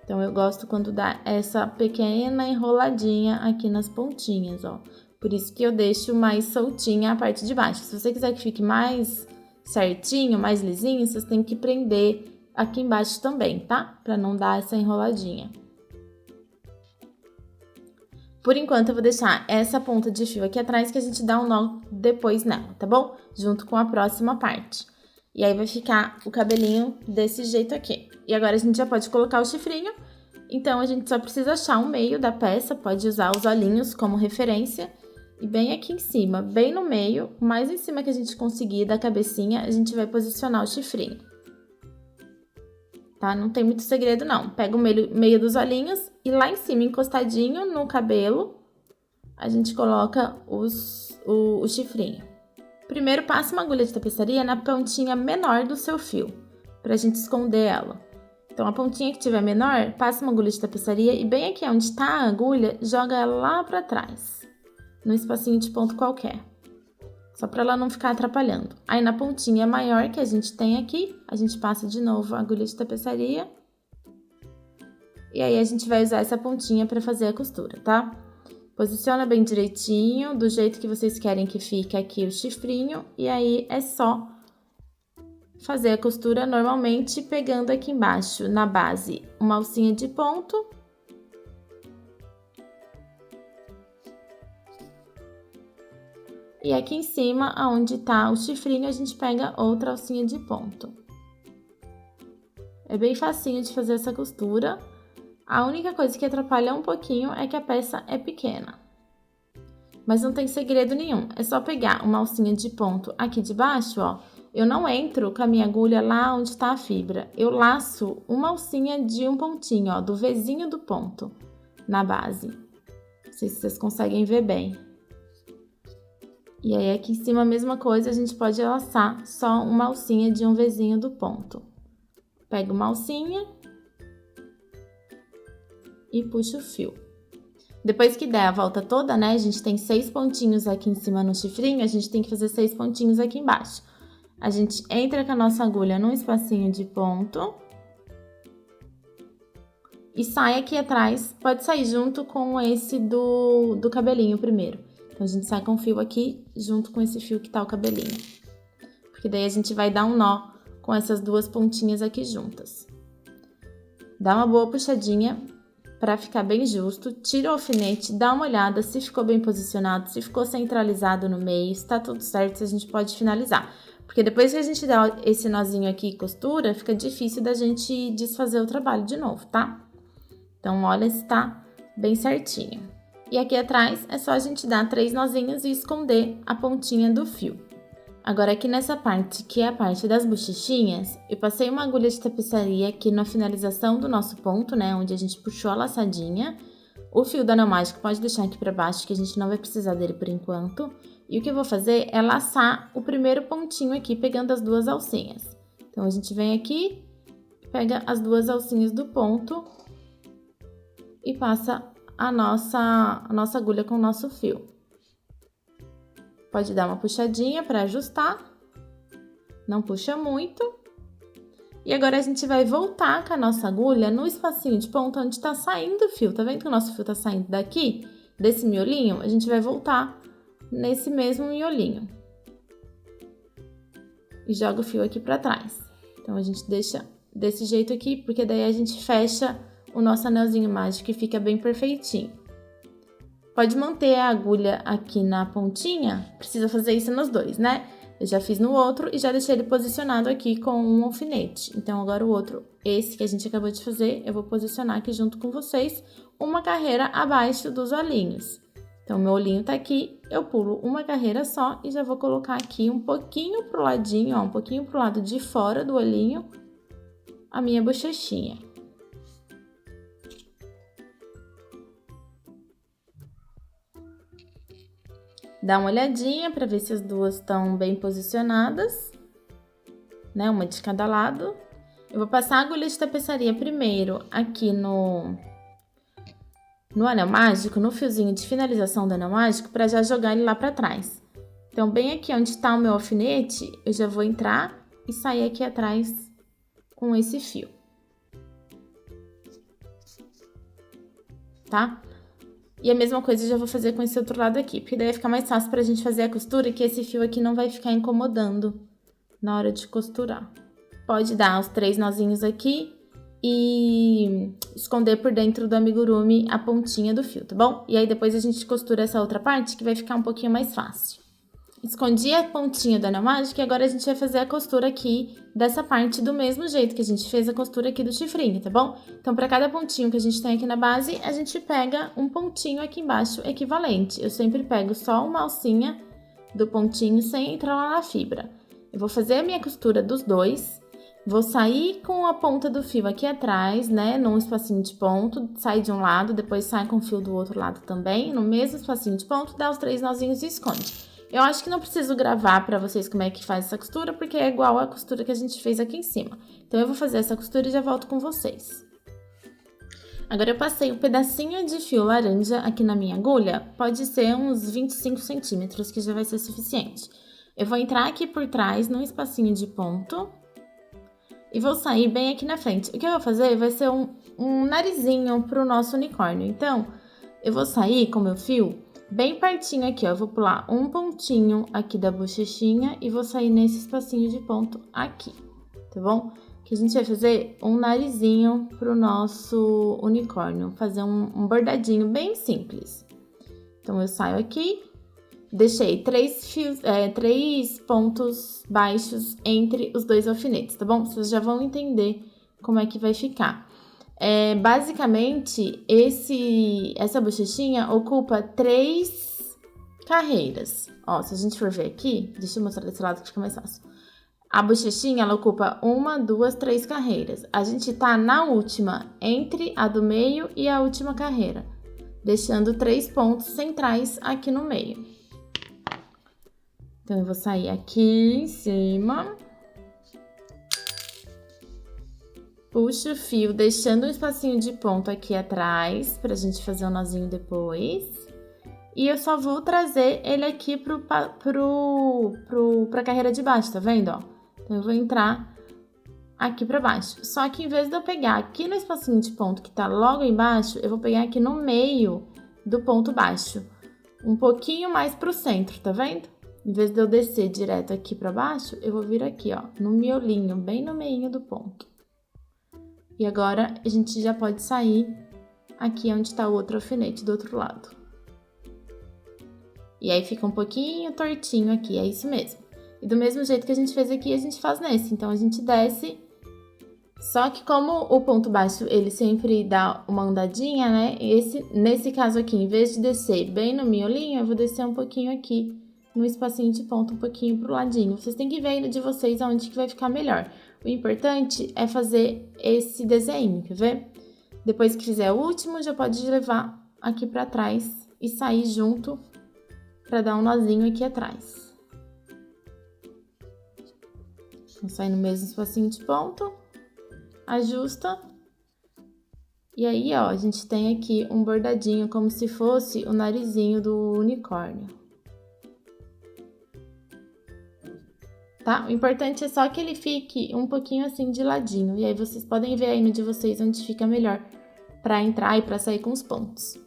Então, eu gosto quando dá essa pequena enroladinha aqui nas pontinhas, ó. Por isso que eu deixo mais soltinha a parte de baixo. Se você quiser que fique mais certinho, mais lisinho, vocês têm que prender aqui embaixo também, tá? Pra não dar essa enroladinha. Por enquanto, eu vou deixar essa ponta de fio aqui atrás que a gente dá um nó depois nela, tá bom? Junto com a próxima parte. E aí, vai ficar o cabelinho desse jeito aqui. E agora, a gente já pode colocar o chifrinho. Então, a gente só precisa achar o meio da peça, pode usar os olhinhos como referência. E bem aqui em cima, bem no meio, mais em cima que a gente conseguir da cabecinha, a gente vai posicionar o chifrinho. Tá? Não tem muito segredo, não. Pega o meio dos olhinhos e lá em cima, encostadinho no cabelo, a gente coloca o chifrinho. Primeiro, passa uma agulha de tapeçaria na pontinha menor do seu fio, pra gente esconder ela. Então, a pontinha que tiver menor, passa uma agulha de tapeçaria e bem aqui onde tá a agulha, joga ela lá pra trás, num espacinho de ponto qualquer. Só pra ela não ficar atrapalhando. Aí, na pontinha maior que a gente tem aqui, a gente passa de novo a agulha de tapeçaria. E aí, a gente vai usar essa pontinha pra fazer a costura, tá? Posiciona bem direitinho, do jeito que vocês querem que fique aqui o chifrinho. E aí, é só fazer a costura normalmente, pegando aqui embaixo, na base, uma alcinha de ponto. E aqui em cima, onde tá o chifrinho, a gente pega outra alcinha de ponto. É bem facinho de fazer essa costura. A única coisa que atrapalha um pouquinho é que a peça é pequena. Mas não tem segredo nenhum, é só pegar uma alcinha de ponto aqui de baixo, ó. Eu não entro com a minha agulha lá onde tá a fibra. Eu laço uma alcinha de um pontinho, ó, do Vzinho do ponto, na base. Não sei se vocês conseguem ver bem. E aí, aqui em cima, a mesma coisa, a gente pode laçar só uma alcinha de um Vzinho do ponto. Pega uma alcinha e puxa o fio. Depois que der a volta toda, né, a gente tem 6 pontinhos aqui em cima no chifrinho, a gente tem que fazer 6 pontinhos aqui embaixo. A gente entra com a nossa agulha num espacinho de ponto e sai aqui atrás, pode sair junto com esse do cabelinho primeiro. Então, a gente sai com o fio aqui, junto com esse fio que tá o cabelinho. Porque daí a gente vai dar um nó com essas duas pontinhas aqui juntas. Dá uma boa puxadinha para ficar bem justo. Tira o alfinete, dá uma olhada se ficou bem posicionado, se ficou centralizado no meio, se tá tudo certo, a gente pode finalizar. Porque depois que a gente dá esse nozinho aqui e costura, fica difícil da gente desfazer o trabalho de novo, tá? Então, olha se tá bem certinho. E aqui atrás é só a gente dar 3 nozinhos e esconder a pontinha do fio. Agora aqui nessa parte, que é a parte das bochechinhas, eu passei uma agulha de tapeçaria aqui na finalização do nosso ponto, né, onde a gente puxou a laçadinha. O fio do anel mágico pode deixar aqui pra baixo, que a gente não vai precisar dele por enquanto. E o que eu vou fazer é laçar o primeiro pontinho aqui, pegando as 2 alcinhas. Então, a gente vem aqui, pega as 2 alcinhas do ponto e passa a nossa agulha com o nosso fio. Pode dar uma puxadinha para ajustar, não puxa muito. E agora a gente vai voltar com a nossa agulha no espacinho de ponta onde tá saindo o fio. Tá vendo que o nosso fio tá saindo daqui, desse miolinho? A gente vai voltar nesse mesmo miolinho. E joga o fio aqui para trás. Então, a gente deixa desse jeito aqui, porque daí a gente fecha o nosso anelzinho mágico e fica bem perfeitinho. Pode manter a agulha aqui na pontinha, precisa fazer isso nos dois, né? Eu já fiz no outro e já deixei ele posicionado aqui com um alfinete. Então, agora o outro, esse que a gente acabou de fazer, eu vou posicionar aqui junto com vocês, uma carreira abaixo dos olhinhos. Então, meu olhinho tá aqui, eu pulo uma carreira só e já vou colocar aqui um pouquinho pro ladinho, ó, um pouquinho pro lado de fora do olhinho, a minha bochechinha. Dá uma olhadinha para ver se as duas estão bem posicionadas, né? Uma de cada lado. Eu vou passar a agulha de tapeçaria primeiro aqui no anel mágico, no fiozinho de finalização do anel mágico, para já jogar ele lá para trás. Então, bem aqui onde está o meu alfinete, eu já vou entrar e sair aqui atrás com esse fio. Tá? E a mesma coisa eu já vou fazer com esse outro lado aqui, porque daí vai ficar mais fácil pra gente fazer a costura, que esse fio aqui não vai ficar incomodando na hora de costurar. Pode dar os 3 nozinhos aqui e esconder por dentro do amigurumi a pontinha do fio, tá bom? E aí depois a gente costura essa outra parte, que vai ficar um pouquinho mais fácil. Escondi a pontinha do anel mágico e agora a gente vai fazer a costura aqui dessa parte do mesmo jeito que a gente fez a costura aqui do chifrinho, tá bom? Então, para cada pontinho que a gente tem aqui na base, a gente pega um pontinho aqui embaixo equivalente. Eu sempre pego só uma alcinha do pontinho sem entrar lá na fibra. Eu vou fazer a minha costura dos dois, vou sair com a ponta do fio aqui atrás, né, num espacinho de ponto, sai de um lado, depois sai com o fio do outro lado também, no mesmo espacinho de ponto, dá os 3 nozinhos e esconde. Eu acho que não preciso gravar pra vocês como é que faz essa costura, porque é igual a costura que a gente fez aqui em cima. Então, eu vou fazer essa costura e já volto com vocês. Agora, eu passei um pedacinho de fio laranja aqui na minha agulha, pode ser uns 25 centímetros, que já vai ser suficiente. Eu vou entrar aqui por trás, num espacinho de ponto, e vou sair bem aqui na frente. O que eu vou fazer vai ser um narizinho pro nosso unicórnio. Então, eu vou sair com o meu fio bem pertinho aqui, ó. Eu vou pular um pontinho aqui da bochechinha e vou sair nesse espacinho de ponto aqui, tá bom? Que a gente vai fazer um narizinho pro nosso unicórnio, fazer um bordadinho bem simples. Então, eu saio aqui, deixei 3 pontos baixos entre os 2 alfinetes, tá bom? Vocês já vão entender como é que vai ficar. Basicamente, essa bochechinha ocupa 3 carreiras. Ó, se a gente for ver aqui, deixa eu mostrar desse lado que fica mais fácil. A bochechinha, ela ocupa 1, 2, 3 carreiras. A gente tá na última, entre a do meio e a última carreira, deixando 3 pontos centrais aqui no meio. Então, eu vou sair aqui em cima, puxo o fio, deixando um espacinho de ponto aqui atrás, pra gente fazer o nozinho depois. E eu só vou trazer ele aqui pra carreira de baixo, tá vendo, ó? Então, eu vou entrar aqui pra baixo. Só que em vez de eu pegar aqui no espacinho de ponto que tá logo embaixo, eu vou pegar aqui no meio do ponto baixo. Um pouquinho mais pro centro, tá vendo? Em vez de eu descer direto aqui pra baixo, eu vou vir aqui, ó, no miolinho, bem no meinho do ponto. E agora, a gente já pode sair aqui onde tá o outro alfinete, do outro lado. E aí, fica um pouquinho tortinho aqui, é isso mesmo. E do mesmo jeito que a gente fez aqui, a gente faz nesse. Então, a gente desce. Só que como o ponto baixo, ele sempre dá uma andadinha, né? Nesse caso aqui, em vez de descer bem no miolinho, eu vou descer um pouquinho aqui, no espacinho de ponto, um pouquinho pro ladinho. Vocês têm que ver aí de vocês aonde que vai ficar melhor. O importante é fazer esse desenho, quer ver? Depois que fizer o último, já pode levar aqui pra trás e sair junto pra dar um nozinho aqui atrás. Vou sair no mesmo espacinho de ponto, ajusta, e aí, ó, a gente tem aqui um bordadinho como se fosse o narizinho do unicórnio. Tá? O importante é só que ele fique um pouquinho assim de ladinho, e aí vocês podem ver aí no de vocês onde fica melhor pra entrar e pra sair com os pontos.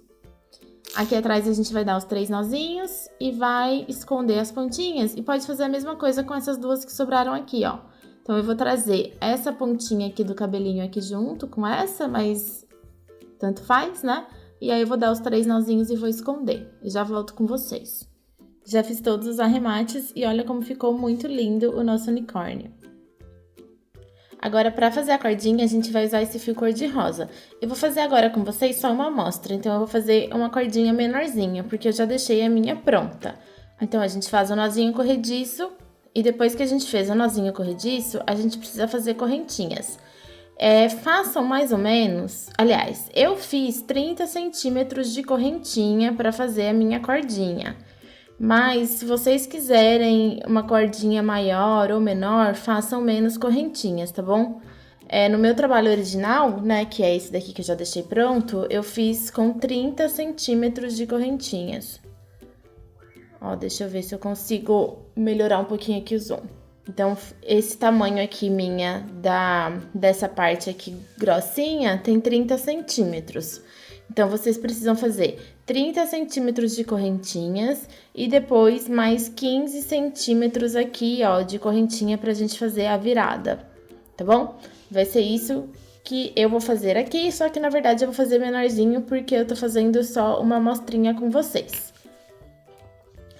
Aqui atrás a gente vai dar os 3 nozinhos e vai esconder as pontinhas. E pode fazer a mesma coisa com essas duas que sobraram aqui, ó. Então, eu vou trazer essa pontinha aqui do cabelinho aqui junto com essa, mas tanto faz, né? E aí, eu vou dar os 3 nozinhos e vou esconder. Eu já volto com vocês. Já fiz todos os arremates e olha como ficou muito lindo o nosso unicórnio. Agora, para fazer a cordinha, a gente vai usar esse fio cor-de-rosa. Eu vou fazer agora com vocês só uma amostra, então eu vou fazer uma cordinha menorzinha, porque eu já deixei a minha pronta. Então, a gente faz o nozinho corrediço, e depois que a gente fez o nozinho corrediço, a gente precisa fazer correntinhas. Façam mais ou menos, aliás, eu fiz 30 centímetros de correntinha para fazer a minha cordinha. Mas, se vocês quiserem uma cordinha maior ou menor, façam menos correntinhas, tá bom? No meu trabalho original, né, que é esse daqui que eu já deixei pronto, eu fiz com 30 centímetros de correntinhas. Ó, deixa eu ver se eu consigo melhorar um pouquinho aqui o zoom. Então, esse tamanho aqui dessa parte aqui grossinha tem 30 centímetros. Então, vocês precisam fazer 30 centímetros de correntinhas e depois mais 15 centímetros aqui, ó, de correntinha pra gente fazer a virada, tá bom? Vai ser isso que eu vou fazer aqui, só que na verdade eu vou fazer menorzinho porque eu tô fazendo só uma amostrinha com vocês.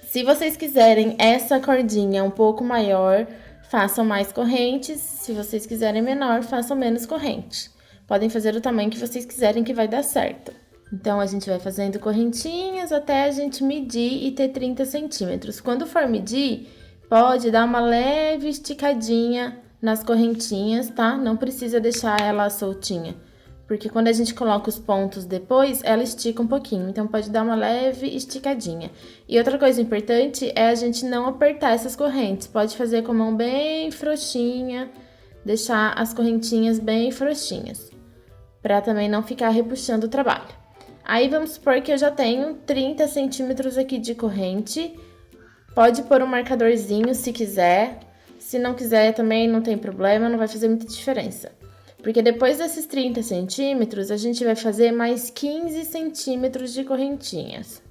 Se vocês quiserem essa cordinha um pouco maior, façam mais correntes. Se vocês quiserem menor, façam menos corrente. Podem fazer o tamanho que vocês quiserem que vai dar certo. Então, a gente vai fazendo correntinhas até a gente medir e ter 30 centímetros. Quando for medir, pode dar uma leve esticadinha nas correntinhas, tá? Não precisa deixar ela soltinha. porque quando a gente coloca os pontos depois, ela estica um pouquinho, então pode dar uma leve esticadinha. E outra coisa importante é a gente não apertar essas correntes, pode fazer com a mão bem frouxinha, deixar as correntinhas bem frouxinhas, para também não ficar repuxando o trabalho. Aí vamos supor que eu já tenho 30 centímetros aqui de corrente, pode pôr um marcadorzinho se quiser, se não quiser também não tem problema, não vai fazer muita diferença. Porque depois desses 30 centímetros, a gente vai fazer mais 15 centímetros de correntinhas.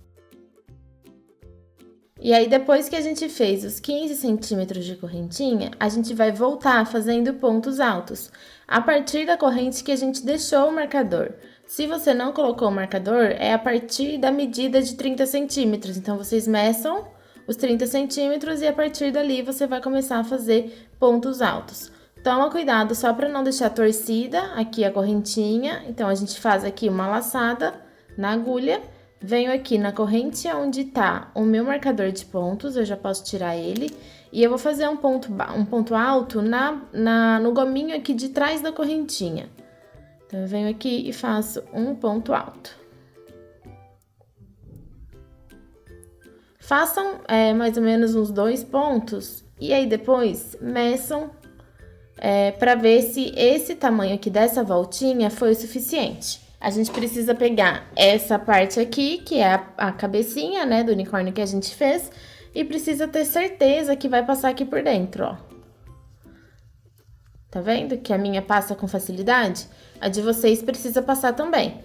E aí, depois que a gente fez os 15 centímetros de correntinha, a gente vai voltar fazendo pontos altos, a partir da corrente que a gente deixou o marcador. Se você não colocou o marcador, é a partir da medida de 30 centímetros. Então, vocês meçam os 30 centímetros e a partir dali você vai começar a fazer pontos altos. Toma cuidado só para não deixar torcida aqui a correntinha. Então, a gente faz aqui uma laçada na agulha. Venho aqui na corrente onde tá o meu marcador de pontos, eu já posso tirar ele. E eu vou fazer um ponto alto no gominho aqui de trás da correntinha. Então, eu venho aqui e faço um ponto alto. Façam mais ou menos uns 2 pontos e aí depois meçam para ver se esse tamanho aqui dessa voltinha foi o suficiente. A gente precisa pegar essa parte aqui, que é a cabecinha, né, do unicórnio que a gente fez, e precisa ter certeza que vai passar aqui por dentro, ó. Tá vendo que a minha passa com facilidade? A de vocês precisa passar também.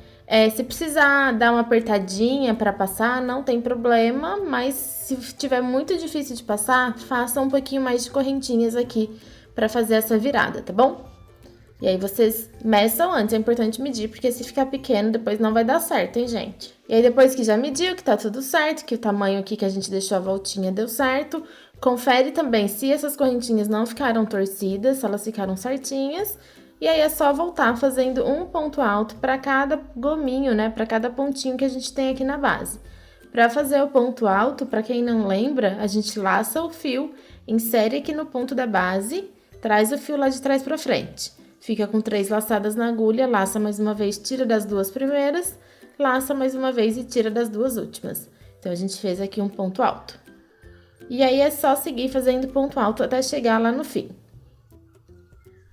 Se precisar dar uma apertadinha para passar, não tem problema, mas se tiver muito difícil de passar, faça um pouquinho mais de correntinhas aqui para fazer essa virada, tá bom? E aí vocês meçam antes, é importante medir, porque se ficar pequeno depois não vai dar certo, hein, gente? E aí depois que já mediu, que tá tudo certo, que o tamanho aqui que a gente deixou a voltinha deu certo, confere também se essas correntinhas não ficaram torcidas, se elas ficaram certinhas. E aí é só voltar fazendo um ponto alto para cada gominho, né? Para cada pontinho que a gente tem aqui na base. Para fazer o ponto alto, para quem não lembra, a gente laça o fio, insere aqui no ponto da base, traz o fio lá de trás para frente. Fica com 3 laçadas na agulha, laça mais uma vez, tira das 2 primeiras, laça mais uma vez e tira das 2 últimas. Então, a gente fez aqui um ponto alto. E aí, é só seguir fazendo ponto alto até chegar lá no fim.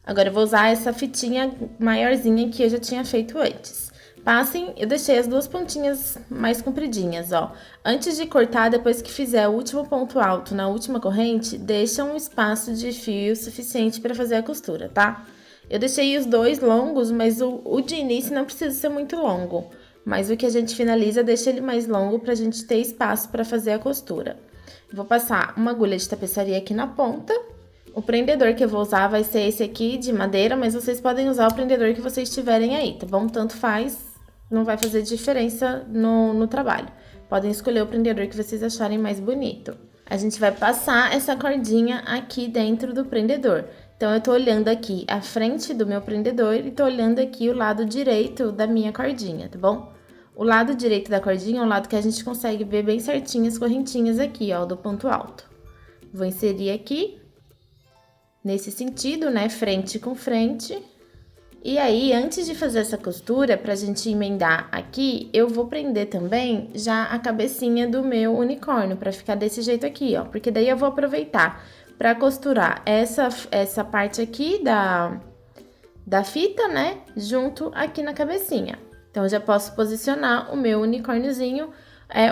Agora, eu vou usar essa fitinha maiorzinha que eu já tinha feito antes. Passem, eu deixei as 2 pontinhas mais compridinhas, ó. Antes de cortar, depois que fizer o último ponto alto na última corrente, deixa um espaço de fio suficiente para fazer a costura, tá? Eu deixei os 2 longos, mas o de início não precisa ser muito longo. Mas o que a gente finaliza, deixa ele mais longo pra gente ter espaço para fazer a costura. Vou passar uma agulha de tapeçaria aqui na ponta. O prendedor que eu vou usar vai ser esse aqui de madeira, mas vocês podem usar o prendedor que vocês tiverem aí, tá bom? Tanto faz, não vai fazer diferença no trabalho. Podem escolher o prendedor que vocês acharem mais bonito. A gente vai passar essa cordinha aqui dentro do prendedor. Então, eu tô olhando aqui a frente do meu prendedor e tô olhando aqui o lado direito da minha cordinha, tá bom? O lado direito da cordinha é o lado que a gente consegue ver bem certinho as correntinhas aqui, ó, do ponto alto. Vou inserir aqui, nesse sentido, né, frente com frente. E aí, antes de fazer essa costura, pra gente emendar aqui, eu vou prender também já a cabecinha do meu unicórnio, pra ficar desse jeito aqui, ó. Porque daí eu vou aproveitar pra costurar essa parte aqui da fita, né, junto aqui na cabecinha. Então, eu já posso posicionar o meu unicórniozinho.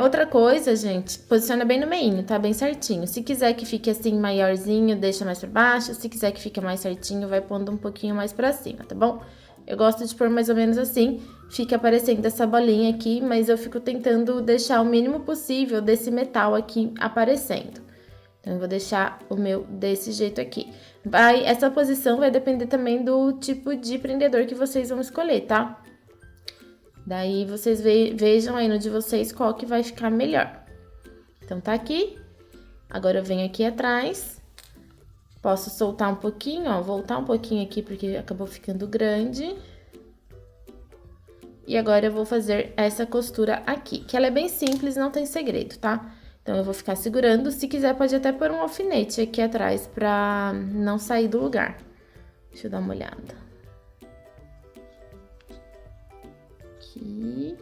Outra coisa, gente, posiciona bem no meinho, tá? Bem certinho. Se quiser que fique assim maiorzinho, deixa mais pra baixo. Se quiser que fique mais certinho, vai pondo um pouquinho mais pra cima, tá bom? Eu gosto de pôr mais ou menos assim, fica aparecendo essa bolinha aqui, mas eu fico tentando deixar o mínimo possível desse metal aqui aparecendo. Então, eu vou deixar o meu desse jeito aqui. Essa posição vai depender também do tipo de prendedor que vocês vão escolher, tá? Daí, vocês vejam aí no de vocês qual que vai ficar melhor. Então, tá aqui. Agora, eu venho aqui atrás. Posso soltar um pouquinho, ó. Voltar um pouquinho aqui, porque acabou ficando grande. E agora, eu vou fazer essa costura aqui, que ela é bem simples, não tem segredo, tá? Então, eu vou ficar segurando. Se quiser, pode até pôr um alfinete aqui atrás pra não sair do lugar. Deixa eu dar uma olhada. Aqui.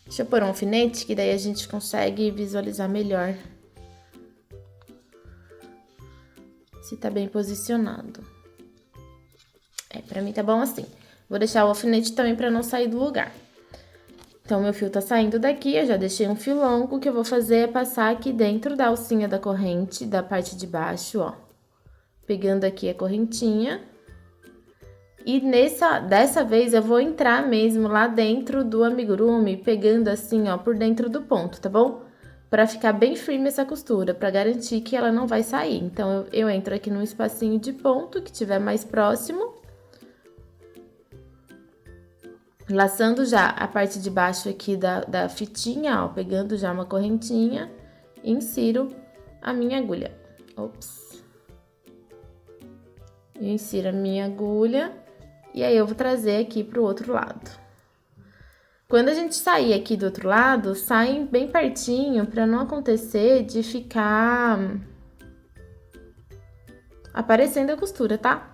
Deixa eu pôr um alfinete, que daí a gente consegue visualizar melhor se tá bem posicionado. Pra mim tá bom assim. Vou deixar o alfinete também pra não sair do lugar. Então, meu fio tá saindo daqui, eu já deixei um fio longo. O que eu vou fazer é passar aqui dentro da alcinha da corrente, da parte de baixo, ó. Pegando aqui a correntinha. E dessa vez eu vou entrar mesmo lá dentro do amigurumi, pegando assim, ó, por dentro do ponto, tá bom? Pra ficar bem firme essa costura, pra garantir que ela não vai sair. Então, eu entro aqui num espacinho de ponto que tiver mais próximo. Laçando já a parte de baixo aqui da fitinha, ó, pegando já uma correntinha, insiro a minha agulha. Ops. Eu insiro a minha agulha e aí eu vou trazer aqui pro outro lado. Quando a gente sair aqui do outro lado, sai bem pertinho pra não acontecer de ficar aparecendo a costura, tá?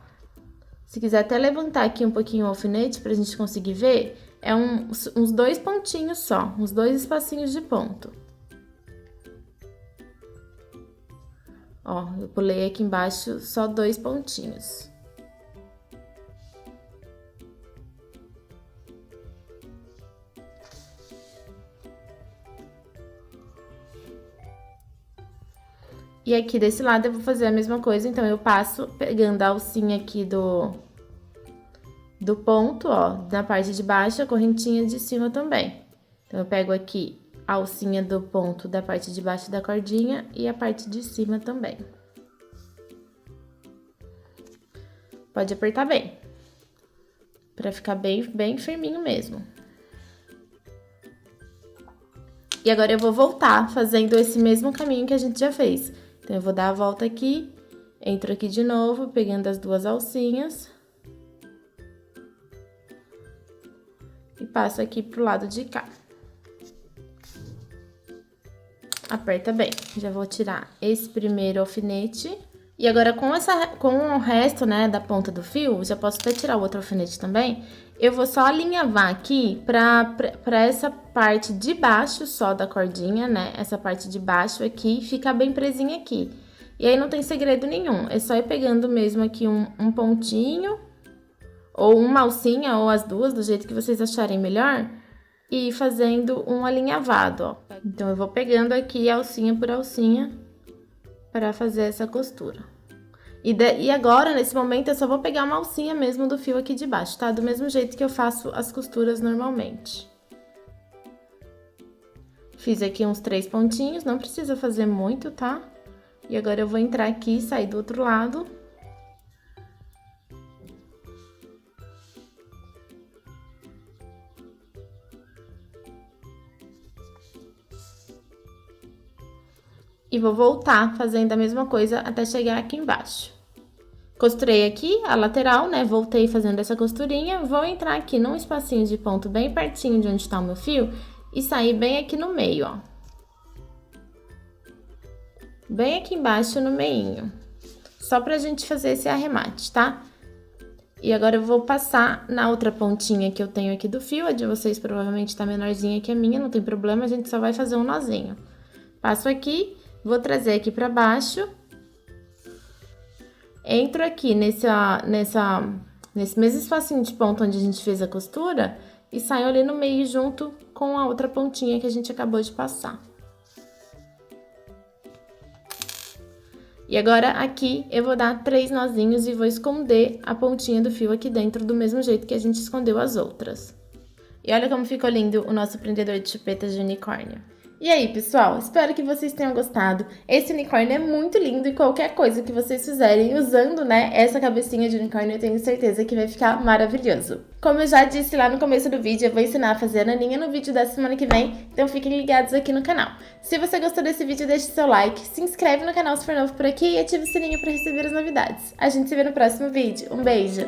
Se quiser até levantar aqui um pouquinho o alfinete pra gente conseguir ver, é uns 2 pontinhos só, uns 2 espacinhos de ponto. Ó, eu pulei aqui embaixo só 2 pontinhos. E aqui desse lado eu vou fazer a mesma coisa, então eu passo pegando a alcinha aqui do ponto, ó, na parte de baixo, a correntinha de cima também. Então, eu pego aqui a alcinha do ponto da parte de baixo da cordinha e a parte de cima também. Pode apertar bem, pra ficar bem firminho mesmo. E agora eu vou voltar fazendo esse mesmo caminho que a gente já fez. Então, eu vou dar a volta aqui, entro aqui de novo, pegando as 2 alcinhas. E passo aqui pro lado de cá. Aperta bem. Já vou tirar esse primeiro alfinete. E agora, com o resto, né, da ponta do fio, já posso até tirar o outro alfinete também. Eu vou só alinhavar aqui pra essa parte de baixo só da cordinha, né? Essa parte de baixo aqui, ficar bem presinha aqui. E aí, não tem segredo nenhum. É só ir pegando mesmo aqui um pontinho, ou uma alcinha, ou as 2, do jeito que vocês acharem melhor, e ir fazendo um alinhavado, ó. Então, eu vou pegando aqui alcinha por alcinha para fazer essa costura. E agora, nesse momento, eu só vou pegar uma alcinha mesmo do fio aqui de baixo, tá? Do mesmo jeito que eu faço as costuras normalmente. Fiz aqui uns 3 pontinhos, não precisa fazer muito, tá? E agora eu vou entrar aqui e sair do outro lado. E vou voltar fazendo a mesma coisa até chegar aqui embaixo. Costurei aqui a lateral, né? Voltei fazendo essa costurinha. Vou entrar aqui num espacinho de ponto bem pertinho de onde tá o meu fio e sair bem aqui no meio, ó. Bem aqui embaixo no meinho. Só pra gente fazer esse arremate, tá? E agora eu vou passar na outra pontinha que eu tenho aqui do fio. A de vocês provavelmente tá menorzinha que a minha, não tem problema, a gente só vai fazer um nozinho. Passo aqui. Vou trazer aqui pra baixo, entro aqui nesse mesmo espacinho de ponto onde a gente fez a costura e saio ali no meio junto com a outra pontinha que a gente acabou de passar. E agora aqui eu vou dar 3 nozinhos e vou esconder a pontinha do fio aqui dentro do mesmo jeito que a gente escondeu as outras. E olha como ficou lindo o nosso prendedor de chupetas de unicórnio. E aí, pessoal, espero que vocês tenham gostado. Esse unicórnio é muito lindo e qualquer coisa que vocês fizerem usando, né, essa cabecinha de unicórnio, eu tenho certeza que vai ficar maravilhoso. Como eu já disse lá no começo do vídeo, eu vou ensinar a fazer a naninha no vídeo da semana que vem, então fiquem ligados aqui no canal. Se você gostou desse vídeo, deixe seu like, se inscreve no canal se for novo por aqui e ative o sininho para receber as novidades. A gente se vê no próximo vídeo. Um beijo!